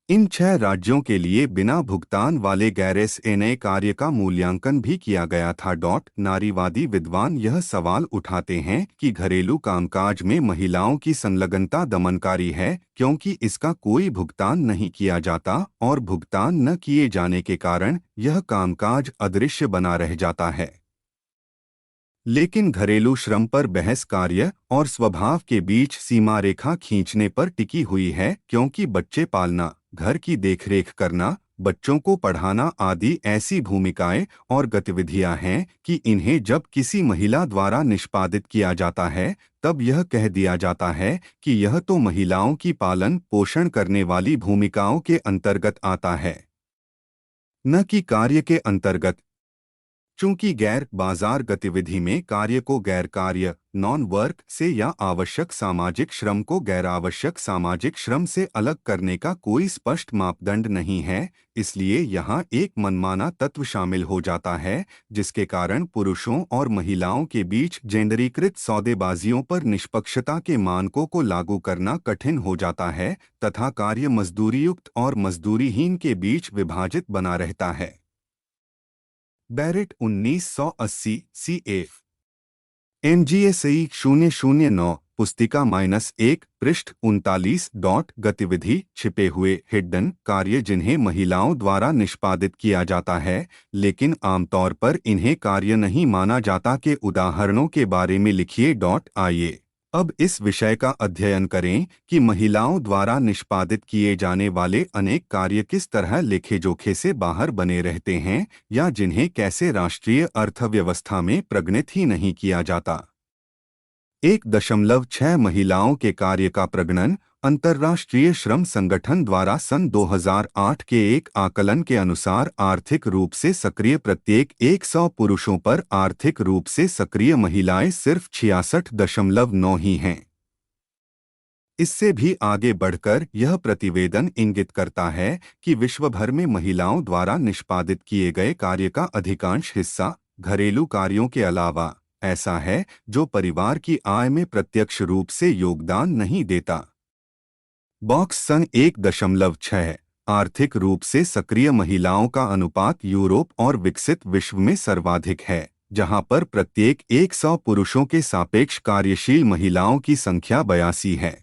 इन 6 राज्यों के लिए बिना भुगतान वाले गैर SNA कार्य का मूल्यांकन भी किया गया था। नारीवादी विद्वान यह सवाल उठाते हैं कि घरेलू कामकाज में महिलाओं की संलग्नता दमनकारी है, क्योंकि इसका कोई भुगतान नहीं किया जाता और भुगतान न किए जाने के कारण यह कामकाज अदृश्य बना रह जाता है। लेकिन घरेलू श्रम पर बहस कार्य और स्वभाव के बीच सीमा रेखा खींचने पर टिकी हुई है, क्योंकि बच्चे पालना, घर की देखरेख करना, बच्चों को पढ़ाना आदि ऐसी भूमिकाएं और गतिविधियां हैं कि इन्हें जब किसी महिला द्वारा निष्पादित किया जाता है, तब यह कह दिया जाता है कि यह तो महिलाओं की पालन पोषण करने वाली भूमिकाओं के अंतर्गत आता है, न कि कार्य के अंतर्गत। चूंकि गैर बाजार गतिविधि में कार्य को गैर कार्य नॉन वर्क से या आवश्यक सामाजिक श्रम को गैर आवश्यक सामाजिक श्रम से अलग करने का कोई स्पष्ट मापदंड नहीं है, इसलिए यहाँ एक मनमाना तत्व शामिल हो जाता है, जिसके कारण पुरुषों और महिलाओं के बीच जेंडरीकृत सौदेबाजियों पर निष्पक्षता के मानकों को लागू करना कठिन हो जाता है तथा कार्य मजदूरीयुक्त और मजदूरीहीन के बीच विभाजित बना रहता है। बैरेट 1980 CF NGSI 009 पुस्तिका -1 पृष्ठ 39 गतिविधि छिपे हुए हिडन कार्य जिन्हें महिलाओं द्वारा निष्पादित किया जाता है, लेकिन आमतौर पर इन्हें कार्य नहीं माना जाता के उदाहरणों के बारे में लिखिए। आइए अब इस विषय का अध्ययन करें कि महिलाओं द्वारा निष्पादित किए जाने वाले अनेक कार्य किस तरह लेखे जोखे से बाहर बने रहते हैं या जिन्हें कैसे राष्ट्रीय अर्थव्यवस्था में प्रगणित ही नहीं किया जाता। 1.6 महिलाओं के कार्य का प्रगणन अंतर्राष्ट्रीय श्रम संगठन द्वारा सन 2008 के एक आकलन के अनुसार आर्थिक रूप से सक्रिय प्रत्येक 100 पुरुषों पर आर्थिक रूप से सक्रिय महिलाएं सिर्फ 66.9 ही हैं। इससे भी आगे बढ़कर यह प्रतिवेदन इंगित करता है कि विश्व भर में महिलाओं द्वारा निष्पादित किए गए कार्य का अधिकांश हिस्सा घरेलू कार्यों के अलावा ऐसा है जो परिवार की आय में प्रत्यक्ष रूप से योगदान नहीं देता। बॉक्स सन 1.6 आर्थिक रूप से सक्रिय महिलाओं का अनुपात यूरोप और विकसित विश्व में सर्वाधिक है, जहां पर प्रत्येक 100 पुरुषों के सापेक्ष कार्यशील महिलाओं की संख्या 82 है।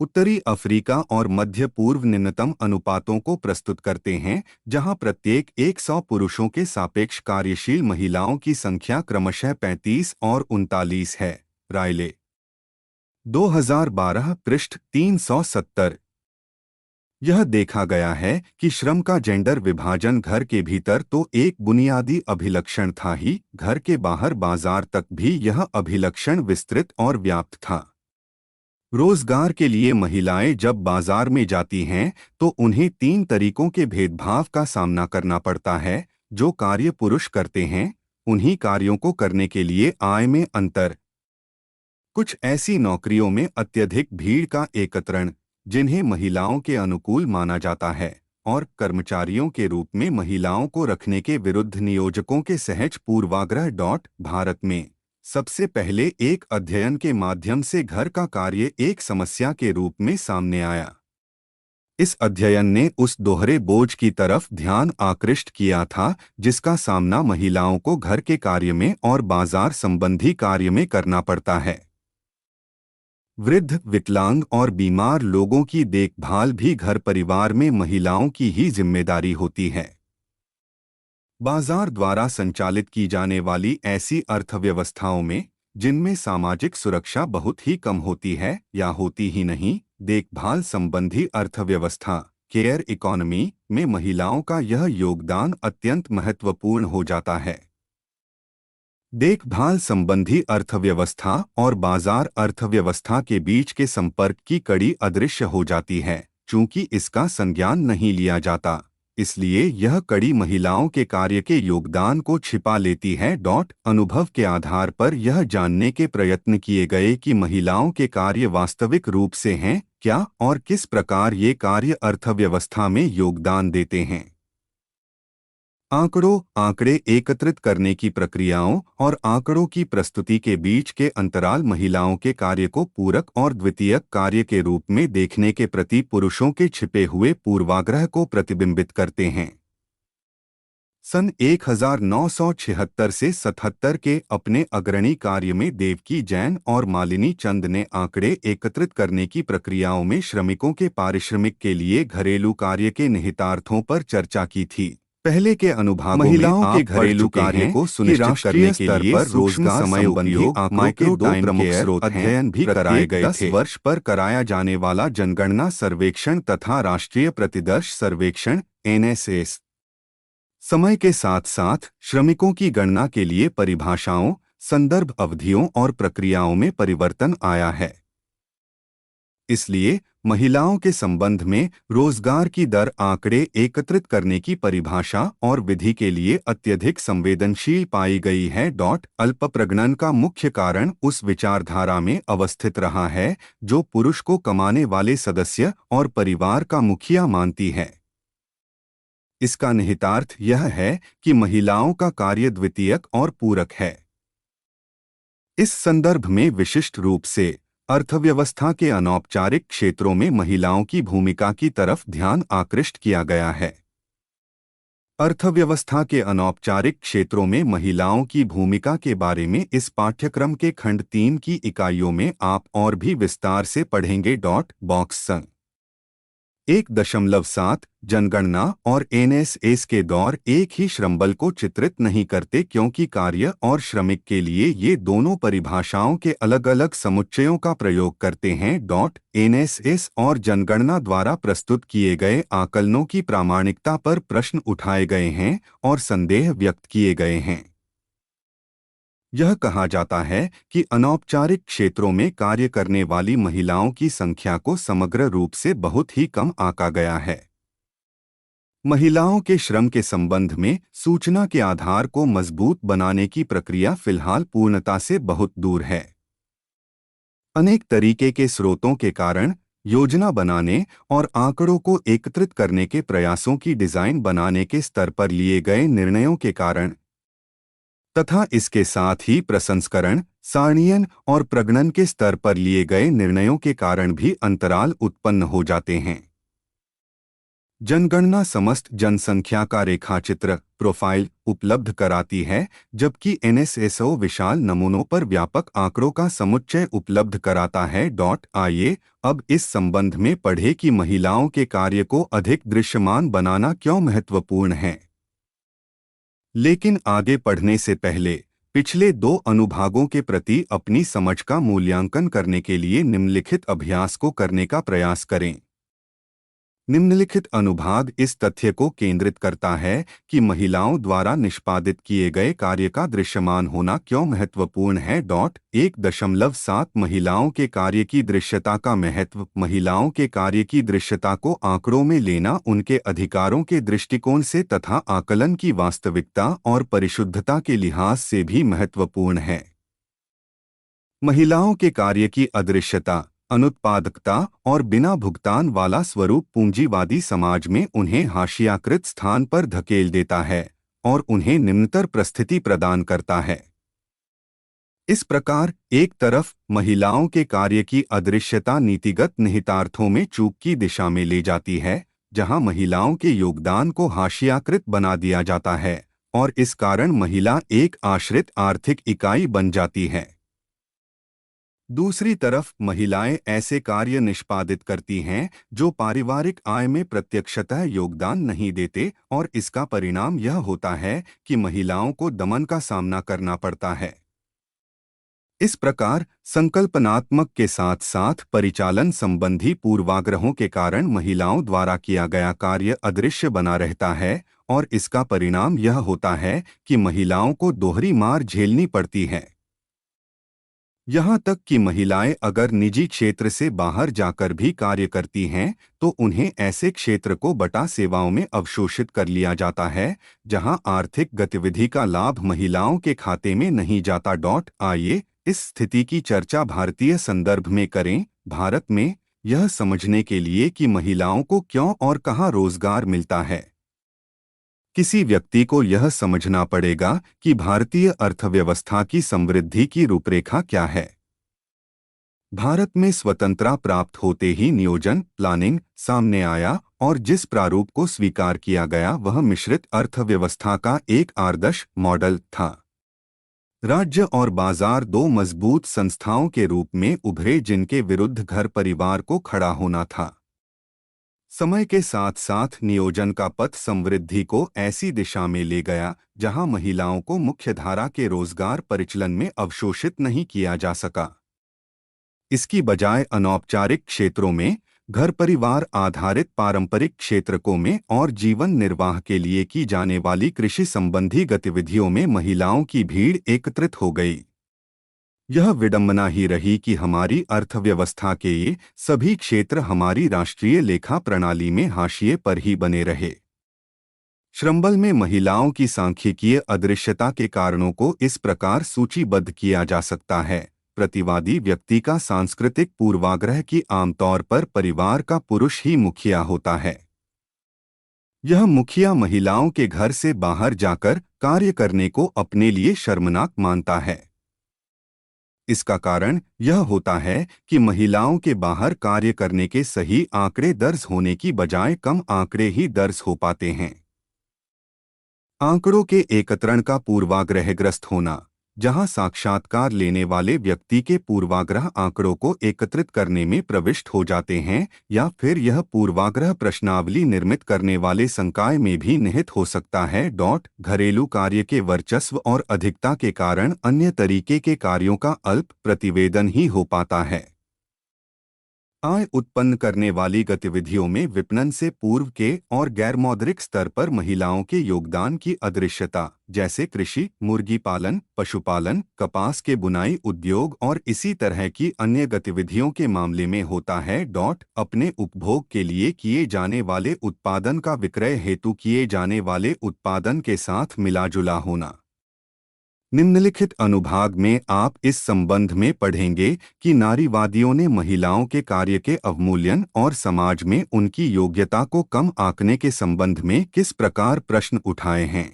उत्तरी अफ्रीका और मध्य पूर्व निम्नतम अनुपातों को प्रस्तुत करते हैं, जहां प्रत्येक 100 पुरुषों के सापेक्ष कार्यशील महिलाओं की संख्या क्रमशः 35 और 39 है। रायले 2012 पृष्ठ 370। यह देखा गया है कि श्रम का जेंडर विभाजन घर के भीतर तो एक बुनियादी अभिलक्षण था ही, घर के बाहर बाजार तक भी यह अभिलक्षण विस्तृत और व्याप्त था। रोजगार के लिए महिलाएं जब बाजार में जाती हैं तो उन्हें 3 तरीकों के भेदभाव का सामना करना पड़ता है। जो कार्य पुरुष करते हैं, उन्हीं कार्यों को करने के लिए आय में अंतर, कुछ ऐसी नौकरियों में अत्यधिक भीड़ का एकत्रण, जिन्हें महिलाओं के अनुकूल माना जाता है, और कर्मचारियों के रूप में महिलाओं को रखने के विरुद्ध नियोजकों के सहज पूर्वाग्रह। भारत में सबसे पहले एक अध्ययन के माध्यम से घर का कार्य एक समस्या के रूप में सामने आया। इस अध्ययन ने उस दोहरे बोझ की तरफ ध्यान आकृष्ट किया था जिसका सामना महिलाओं को घर के कार्य में और बाजार संबंधी कार्य में करना पड़ता है। वृद्ध, विकलांग और बीमार लोगों की देखभाल भी घर परिवार में महिलाओं की ही जिम्मेदारी होती है। बाजार द्वारा संचालित की जाने वाली ऐसी अर्थव्यवस्थाओं में, जिनमें सामाजिक सुरक्षा बहुत ही कम होती है या होती ही नहीं, देखभाल संबंधी अर्थव्यवस्था केयर इकोनॉमी में महिलाओं का यह योगदान अत्यंत महत्वपूर्ण हो जाता है। देखभाल संबंधी अर्थव्यवस्था और बाजार अर्थव्यवस्था के बीच के संपर्क की कड़ी अदृश्य हो जाती है। चूंकि इसका संज्ञान नहीं लिया जाता, इसलिए यह कड़ी महिलाओं के कार्य के योगदान को छिपा लेती है। अनुभव के आधार पर यह जानने के प्रयत्न किए गए कि महिलाओं के कार्य वास्तविक रूप से हैं क्या और किस प्रकार ये कार्य अर्थव्यवस्था में योगदान देते हैं। आंकड़े एकत्रित करने की प्रक्रियाओं और आंकड़ों की प्रस्तुति के बीच के अंतराल महिलाओं के कार्य को पूरक और द्वितीयक कार्य के रूप में देखने के प्रति पुरुषों के छिपे हुए पूर्वाग्रह को प्रतिबिंबित करते हैं। सन 1976 से 77 के अपने अग्रणी कार्य में देवकी जैन और मालिनी चंद ने आंकड़े एकत्रित करने की प्रक्रियाओं में श्रमिकों के पारिश्रमिक के लिए घरेलू कार्य के निहितार्थों पर चर्चा की थी। पहले के अनुभागों महिलाओं के घरेलू कार्य को सुनिश्चित करने के लिए रोजगार समय उपयोग माइक्रो टाइम केयर अध्ययन भी कराए गए थे। 10 वर्ष पर कराया जाने वाला जनगणना सर्वेक्षण तथा राष्ट्रीय प्रतिदर्श सर्वेक्षण NSS समय के साथ साथ श्रमिकों की गणना के लिए परिभाषाओं, संदर्भ अवधियों और प्रक्रियाओं में परिवर्तन आया है। इसलिए महिलाओं के संबंध में रोजगार की दर आंकड़े एकत्रित करने की परिभाषा और विधि के लिए अत्यधिक संवेदनशील पाई गई है। अल्प प्रजनन का मुख्य कारण उस विचारधारा में अवस्थित रहा है जो पुरुष को कमाने वाले सदस्य और परिवार का मुखिया मानती है। इसका निहितार्थ यह है कि महिलाओं का कार्य द्वितीयक और पूरक है। इस संदर्भ में विशिष्ट रूप से अर्थव्यवस्था के अनौपचारिक क्षेत्रों में महिलाओं की भूमिका की तरफ ध्यान आकृष्ट किया गया है। अर्थव्यवस्था के अनौपचारिक क्षेत्रों में महिलाओं की भूमिका के बारे में इस पाठ्यक्रम के खंड 3 की इकाइयों में आप और भी विस्तार से पढ़ेंगे। बॉक्स संग 1.7 जनगणना और NSS के दौर एक ही श्रमबल को चित्रित नहीं करते क्योंकि कार्य और श्रमिक के लिए ये दोनों परिभाषाओं के अलग-अलग समुच्चयों का प्रयोग करते हैं। NSS और जनगणना द्वारा प्रस्तुत किए गए आकलनों की प्रामाणिकता पर प्रश्न उठाए गए हैं और संदेह व्यक्त किए गए हैं। यह कहा जाता है कि अनौपचारिक क्षेत्रों में कार्य करने वाली महिलाओं की संख्या को समग्र रूप से बहुत ही कम आंका गया है। महिलाओं के श्रम के संबंध में सूचना के आधार को मजबूत बनाने की प्रक्रिया फिलहाल पूर्णता से बहुत दूर है। अनेक तरीके के स्रोतों के कारण योजना बनाने और आंकड़ों को एकत्रित करने के प्रयासों की डिजाइन बनाने के स्तर पर लिए गए निर्णयों के कारण तथा इसके साथ ही प्रसंस्करण, सारणीयन और प्रगणन के स्तर पर लिए गए निर्णयों के कारण भी अंतराल उत्पन्न हो जाते हैं। जनगणना समस्त जनसंख्या का रेखाचित्र प्रोफाइल उपलब्ध कराती है, जबकि NSSO विशाल नमूनों पर व्यापक आंकड़ों का समुच्चय उपलब्ध कराता है। आइए अब इस संबंध में पढ़ें कि महिलाओं के कार्य को अधिक दृश्यमान बनाना क्यों महत्वपूर्ण है। लेकिन आगे पढ़ने से पहले पिछले 2 अनुभागों के प्रति अपनी समझ का मूल्यांकन करने के लिए निम्नलिखित अभ्यास को करने का प्रयास करें। निम्नलिखित अनुभाग इस तथ्य को केंद्रित करता है कि महिलाओं द्वारा निष्पादित किए गए कार्य का दृश्यमान होना क्यों महत्वपूर्ण है। 1.7 महिलाओं के कार्य की दृश्यता का महत्व। महिलाओं के कार्य की दृश्यता को आंकड़ों में लेना उनके अधिकारों के दृष्टिकोण से तथा आकलन की वास्तविकता और परिशुद्धता के लिहाज से भी महत्वपूर्ण है। महिलाओं के कार्य की अदृश्यता, अनुत्पादकता और बिना भुगतान वाला स्वरूप पूंजीवादी समाज में उन्हें हाशियाकृत स्थान पर धकेल देता है और उन्हें निम्नतर परिस्थिति प्रदान करता है। इस प्रकार एक तरफ महिलाओं के कार्य की अदृश्यता नीतिगत निहितार्थों में चूक की दिशा में ले जाती है, जहां महिलाओं के योगदान को हाशियाकृत बना दिया जाता है और इस कारण महिला एक आश्रित आर्थिक इकाई बन जाती है। दूसरी तरफ महिलाएं ऐसे कार्य निष्पादित करती हैं जो पारिवारिक आय में प्रत्यक्षतः योगदान नहीं देते और इसका परिणाम यह होता है कि महिलाओं को दमन का सामना करना पड़ता है। इस प्रकार संकल्पनात्मक के साथ साथ परिचालन संबंधी पूर्वाग्रहों के कारण महिलाओं द्वारा किया गया कार्य अदृश्य बना रहता है और इसका परिणाम यह होता है कि महिलाओं को दोहरी मार झेलनी पड़ती है। यहाँ तक कि महिलाएं अगर निजी क्षेत्र से बाहर जाकर भी कार्य करती हैं तो उन्हें ऐसे क्षेत्र को बटा सेवाओं में अवशोषित कर लिया जाता है जहां आर्थिक गतिविधि का लाभ महिलाओं के खाते में नहीं जाता। आइए इस स्थिति की चर्चा भारतीय संदर्भ में करें। भारत में यह समझने के लिए कि महिलाओं को क्यों और कहां रोजगार मिलता है, किसी व्यक्ति को यह समझना पड़ेगा कि भारतीय अर्थव्यवस्था की समृद्धि की रूपरेखा क्या है। भारत में स्वतंत्रता प्राप्त होते ही नियोजन प्लानिंग सामने आया और जिस प्रारूप को स्वीकार किया गया वह मिश्रित अर्थव्यवस्था का एक आदर्श मॉडल था। राज्य और बाजार दो मजबूत संस्थाओं के रूप में उभरे जिनके विरुद्ध घर परिवार को खड़ा होना था। समय के साथ साथ नियोजन का पथ समृद्धि को ऐसी दिशा में ले गया जहां महिलाओं को मुख्यधारा के रोजगार परिचालन में अवशोषित नहीं किया जा सका। इसकी बजाय अनौपचारिक क्षेत्रों में, घर परिवार आधारित पारंपरिक क्षेत्रकों में और जीवन निर्वाह के लिए की जाने वाली कृषि संबंधी गतिविधियों में महिलाओं की भीड़ एकत्रित हो गई। यह विडंबना ही रही कि हमारी अर्थव्यवस्था के ये सभी क्षेत्र हमारी राष्ट्रीय लेखा प्रणाली में हाशिए पर ही बने रहे। श्रमबल में महिलाओं की सांख्यिकीय अदृश्यता के कारणों को इस प्रकार सूचीबद्ध किया जा सकता है। प्रतिवादी व्यक्ति का सांस्कृतिक पूर्वाग्रह कि आमतौर पर परिवार का पुरुष ही मुखिया होता है। यह मुखिया महिलाओं के घर से बाहर जाकर कार्य करने को अपने लिए शर्मनाक मानता है। इसका कारण यह होता है कि महिलाओं के बाहर कार्य करने के सही आंकड़े दर्ज होने की बजाय कम आंकड़े ही दर्ज हो पाते हैं। आंकड़ों के एकत्रण का पूर्वाग्रहग्रस्त होना, जहां साक्षात्कार लेने वाले व्यक्ति के पूर्वाग्रह आंकड़ों को एकत्रित करने में प्रविष्ट हो जाते हैं या फिर यह पूर्वाग्रह प्रश्नावली निर्मित करने वाले संकाय में भी निहित हो सकता है। घरेलू कार्य के वर्चस्व और अधिकता के कारण अन्य तरीके के कार्यों का अल्प प्रतिवेदन ही हो पाता है। आय उत्पन्न करने वाली गतिविधियों में विपणन से पूर्व के और गैरमौद्रिक स्तर पर महिलाओं के योगदान की अदृश्यता, जैसे कृषि, मुर्गी पालन, पशुपालन, कपास के बुनाई उद्योग और इसी तरह की अन्य गतिविधियों के मामले में होता है। अपने उपभोग के लिए किए जाने वाले उत्पादन का विक्रय हेतु किए जाने वाले उत्पादन के साथ मिलाजुला होना। निम्नलिखित अनुभाग में आप इस संबंध में पढ़ेंगे कि नारीवादियों ने महिलाओं के कार्य के अवमूल्यन और समाज में उनकी योग्यता को कम आंकने के संबंध में किस प्रकार प्रश्न उठाए हैं।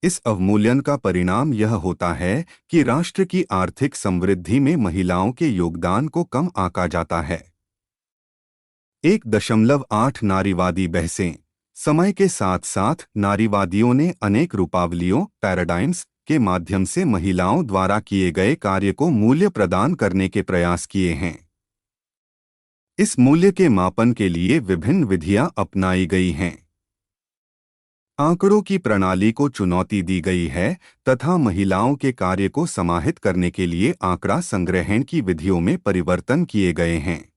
इस अवमूल्यन का परिणाम यह होता है कि राष्ट्र की आर्थिक समृद्धि में महिलाओं के योगदान को कम आंका जाता है। 1.8 नारीवादी बहसें। समय के साथ साथ नारीवादियों ने अनेक रूपावलियों पैराडाइम्स के माध्यम से महिलाओं द्वारा किए गए कार्य को मूल्य प्रदान करने के प्रयास किए हैं। इस मूल्य के मापन के लिए विभिन्न विधियां अपनाई गई हैं। आंकड़ों की प्रणाली को चुनौती दी गई है तथा महिलाओं के कार्य को समाहित करने के लिए आंकड़ा संग्रहण की विधियों में परिवर्तन किए गए हैं।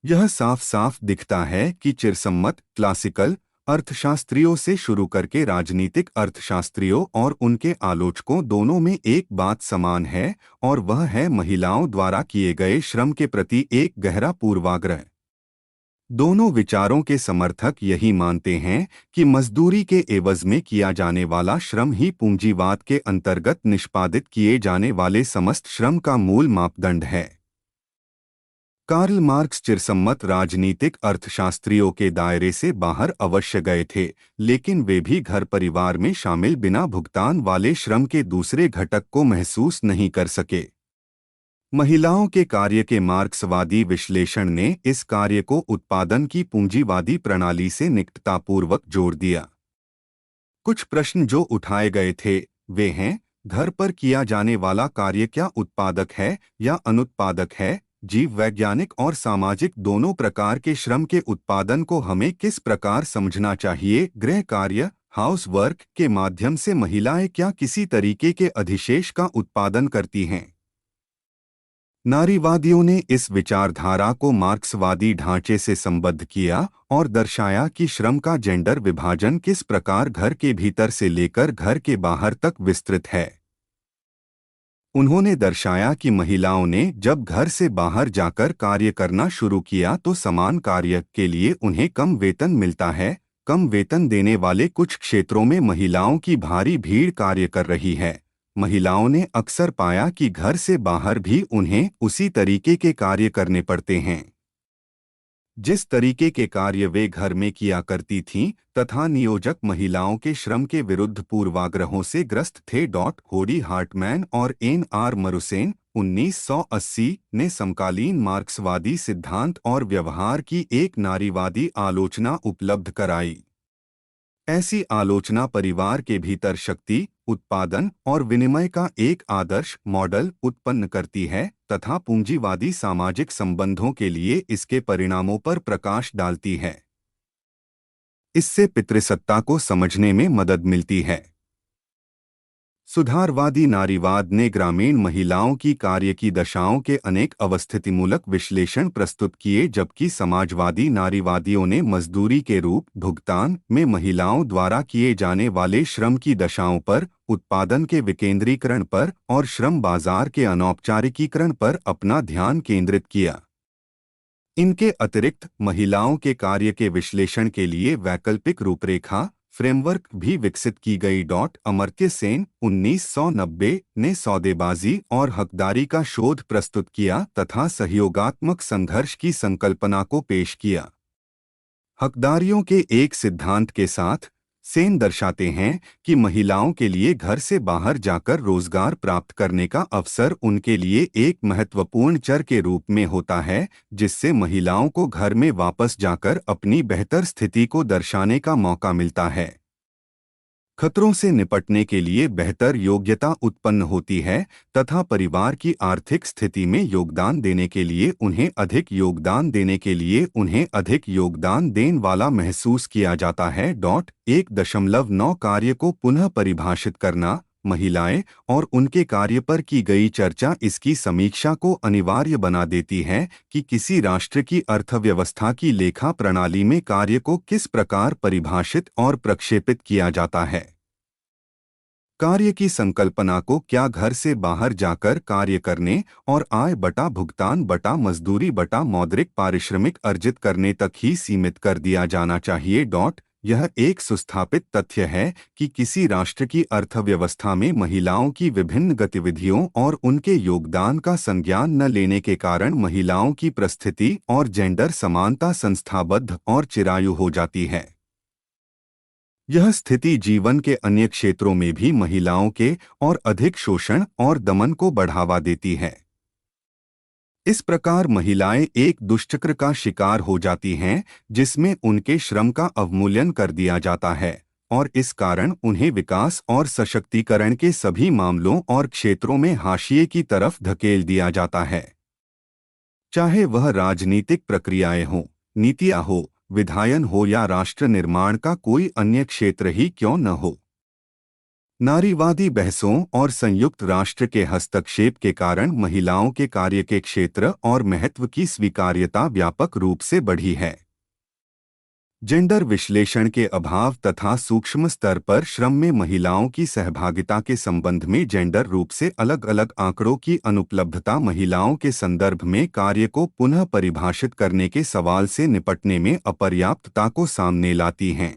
यह साफ साफ दिखता है कि चिरसम्मत क्लासिकल अर्थशास्त्रियों से शुरू करके राजनीतिक अर्थशास्त्रियों और उनके आलोचकों दोनों में एक बात समान है और वह है महिलाओं द्वारा किए गए श्रम के प्रति एक गहरा पूर्वाग्रह। दोनों विचारों के समर्थक यही मानते हैं कि मजदूरी के एवज में किया जाने वाला श्रम ही पूंजीवाद के अंतर्गत निष्पादित किए जाने वाले समस्त श्रम का मूल मापदंड है। कार्ल मार्क्स चिरसम्मत राजनीतिक अर्थशास्त्रियों के दायरे से बाहर अवश्य गए थे, लेकिन वे भी घर परिवार में शामिल बिना भुगतान वाले श्रम के दूसरे घटक को महसूस नहीं कर सके। महिलाओं के कार्य के मार्क्सवादी विश्लेषण ने इस कार्य को उत्पादन की पूंजीवादी प्रणाली से निकटतापूर्वक जोड़ दिया। कुछ प्रश्न जो उठाए गए थे वे हैं: घर पर किया जाने वाला कार्य क्या उत्पादक है या अनुत्पादक है? जीव वैज्ञानिक और सामाजिक दोनों प्रकार के श्रम के उत्पादन को हमें किस प्रकार समझना चाहिए? गृह कार्य, हाउस वर्क के माध्यम से महिलाएं क्या किसी तरीके के अधिशेष का उत्पादन करती हैं? नारीवादियों ने इस विचारधारा को मार्क्सवादी ढांचे से संबद्ध किया और दर्शाया कि श्रम का जेंडर विभाजन किस प्रकार घर के भीतर से लेकर घर के बाहर तक विस्तृत है। उन्होंने दर्शाया कि महिलाओं ने जब घर से बाहर जाकर कार्य करना शुरू किया तो समान कार्य के लिए उन्हें कम वेतन मिलता है। कम वेतन देने वाले कुछ क्षेत्रों में महिलाओं की भारी भीड़ कार्य कर रही है। महिलाओं ने अक्सर पाया कि घर से बाहर भी उन्हें उसी तरीके के कार्य करने पड़ते हैं जिस तरीके के कार्य वे घर में किया करती थीं, तथा नियोजक महिलाओं के श्रम के विरुद्ध पूर्वाग्रहों से ग्रस्त थे। होडी हार्टमैन और एन.आर. मरुसेन 1980 ने समकालीन मार्क्सवादी सिद्धांत और व्यवहार की एक नारीवादी आलोचना उपलब्ध कराई। ऐसी आलोचना परिवार के भीतर शक्ति, उत्पादन और विनिमय का एक आदर्श मॉडल उत्पन्न करती है तथा पूंजीवादी सामाजिक संबंधों के लिए इसके परिणामों पर प्रकाश डालती है। इससे पितृसत्ता को समझने में मदद मिलती है। सुधारवादी नारीवाद ने ग्रामीण महिलाओं की कार्य की दशाओं के अनेक अवस्थितिमूलक विश्लेषण प्रस्तुत किए, जबकि समाजवादी नारीवादियों ने मजदूरी के रूप भुगतान में महिलाओं द्वारा किए जाने वाले श्रम की दशाओं पर, उत्पादन के विकेंद्रीकरण पर और श्रम बाजार के अनौपचारिकीकरण पर अपना ध्यान केंद्रित किया। इनके अतिरिक्त महिलाओं के कार्य के विश्लेषण के लिए वैकल्पिक रूपरेखा फ्रेमवर्क भी विकसित की गई। अमर्त्य सेन 1990 ने सौदेबाजी और हकदारी का शोध प्रस्तुत किया तथा सहयोगात्मक संघर्ष की संकल्पना को पेश किया। हकदारियों के एक सिद्धांत के साथ सेन दर्शाते हैं कि महिलाओं के लिए घर से बाहर जाकर रोजगार प्राप्त करने का अवसर उनके लिए एक महत्वपूर्ण चर के रूप में होता है, जिससे महिलाओं को घर में वापस जाकर अपनी बेहतर स्थिति को दर्शाने का मौका मिलता है। खतरों से निपटने के लिए बेहतर योग्यता उत्पन्न होती है तथा परिवार की आर्थिक स्थिति में योगदान देने के लिए उन्हें अधिक योगदान देने वाला महसूस किया जाता है। 1.9 कार्य को पुनः परिभाषित करना। महिलाएं और उनके कार्य पर की गई चर्चा इसकी समीक्षा को अनिवार्य बना देती है कि किसी राष्ट्र की अर्थव्यवस्था की लेखा प्रणाली में कार्य को किस प्रकार परिभाषित और प्रक्षेपित किया जाता है। कार्य की संकल्पना को क्या घर से बाहर जाकर कार्य करने और आय बटा भुगतान बटा मजदूरी बटा मौद्रिक पारिश्रमिक अर्जित करने तक ही सीमित कर दिया जाना चाहिए। यह एक सुस्थापित तथ्य है कि किसी राष्ट्र की अर्थव्यवस्था में महिलाओं की विभिन्न गतिविधियों और उनके योगदान का संज्ञान न लेने के कारण महिलाओं की प्रस्थिति और जेंडर समानता संस्थाबद्ध और चिरायु हो जाती है। यह स्थिति जीवन के अन्य क्षेत्रों में भी महिलाओं के और अधिक शोषण और दमन को बढ़ावा देती है। इस प्रकार महिलाएं एक दुष्चक्र का शिकार हो जाती हैं जिसमें उनके श्रम का अवमूल्यन कर दिया जाता है और इस कारण उन्हें विकास और सशक्तिकरण के सभी मामलों और क्षेत्रों में हाशिए की तरफ धकेल दिया जाता है। चाहे वह राजनीतिक प्रक्रियाएं हों, नीतियां हो, विधायन हो या राष्ट्र निर्माण का कोई अन्य क्षेत्र ही क्यों न हो। नारीवादी बहसों और संयुक्त राष्ट्र के हस्तक्षेप के कारण महिलाओं के कार्य के क्षेत्र और महत्व की स्वीकार्यता व्यापक रूप से बढ़ी है। जेंडर विश्लेषण के अभाव तथा सूक्ष्म स्तर पर श्रम में महिलाओं की सहभागिता के संबंध में जेंडर रूप से अलग अलग आंकड़ों की अनुपलब्धता महिलाओं के संदर्भ में कार्य को पुनः परिभाषित करने के सवाल से निपटने में अपर्याप्तता को सामने लाती हैं।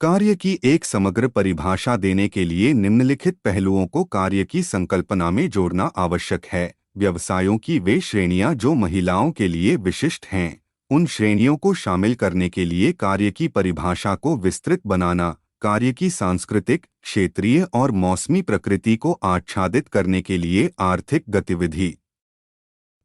कार्य की एक समग्र परिभाषा देने के लिए निम्नलिखित पहलुओं को कार्य की संकल्पना में जोड़ना आवश्यक है। व्यवसायों की वे श्रेणियां जो महिलाओं के लिए विशिष्ट हैं, उन श्रेणियों को शामिल करने के लिए कार्य की परिभाषा को विस्तृत बनाना, कार्य की सांस्कृतिक, क्षेत्रीय और मौसमी प्रकृति को आच्छादित करने के लिए आर्थिक गतिविधि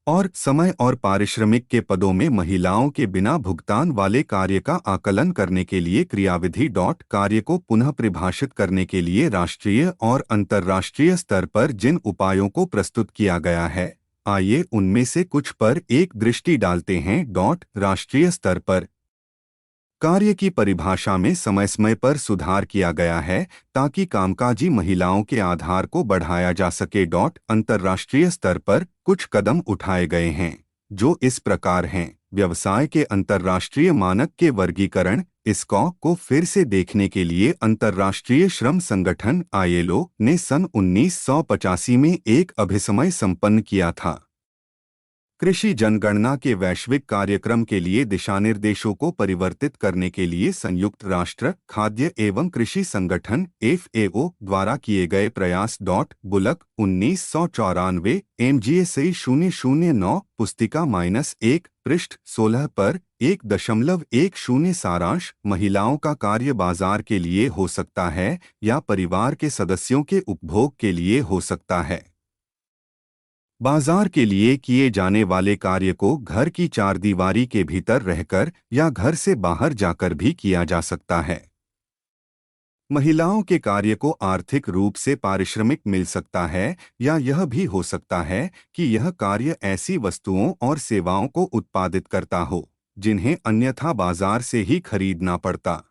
और समय और पारिश्रमिक के पदों में महिलाओं के बिना भुगतान वाले कार्य का आकलन करने के लिए क्रियाविधि कार्य को पुनः परिभाषित करने के लिए राष्ट्रीय और अंतर्राष्ट्रीय स्तर पर जिन उपायों को प्रस्तुत किया गया है, आइए उनमें से कुछ पर एक दृष्टि डालते हैं। राष्ट्रीय स्तर पर कार्य की परिभाषा में समय समय पर सुधार किया गया है ताकि कामकाजी महिलाओं के आधार को बढ़ाया जा सके। अंतर्राष्ट्रीय स्तर पर कुछ कदम उठाए गए हैं जो इस प्रकार हैं। व्यवसाय के अंतर्राष्ट्रीय मानक के वर्गीकरण ISCO को फिर से देखने के लिए अंतर्राष्ट्रीय श्रम संगठन ILO ने सन 1985 में एक अभिसमय संपन्न किया था। कृषि जनगणना के वैश्विक कार्यक्रम के लिए दिशानिर्देशों को परिवर्तित करने के लिए संयुक्त राष्ट्र खाद्य एवं कृषि संगठन FAO द्वारा किए गए प्रयास। बुलक 1994 MGSI 009 पुस्तिका -1 पृष्ठ 16 पर 1.10 सारांश महिलाओं का कार्य बाजार के लिए हो सकता है या परिवार के सदस्यों के उपभोग के लिए हो सकता है। बाजार के लिए किए जाने वाले कार्य को घर की चारदीवारी के भीतर रहकर या घर से बाहर जाकर भी किया जा सकता है। महिलाओं के कार्य को आर्थिक रूप से पारिश्रमिक मिल सकता है या यह भी हो सकता है कि यह कार्य ऐसी वस्तुओं और सेवाओं को उत्पादित करता हो जिन्हें अन्यथा बाजार से ही खरीदना पड़ता।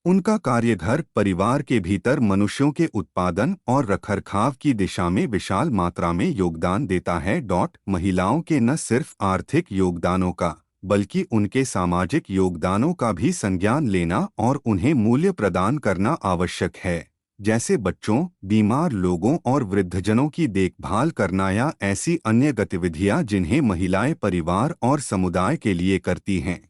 उनका कार्य घर परिवार के भीतर मनुष्यों के उत्पादन और रखरखाव की दिशा में विशाल मात्रा में योगदान देता है। महिलाओं के न सिर्फ आर्थिक योगदानों का बल्कि उनके सामाजिक योगदानों का भी संज्ञान लेना और उन्हें मूल्य प्रदान करना आवश्यक है, जैसे बच्चों, बीमार लोगों और वृद्धजनों की देखभाल करना या ऐसी अन्य गतिविधियां जिन्हें महिलाएं परिवार और समुदाय के लिए करती हैं।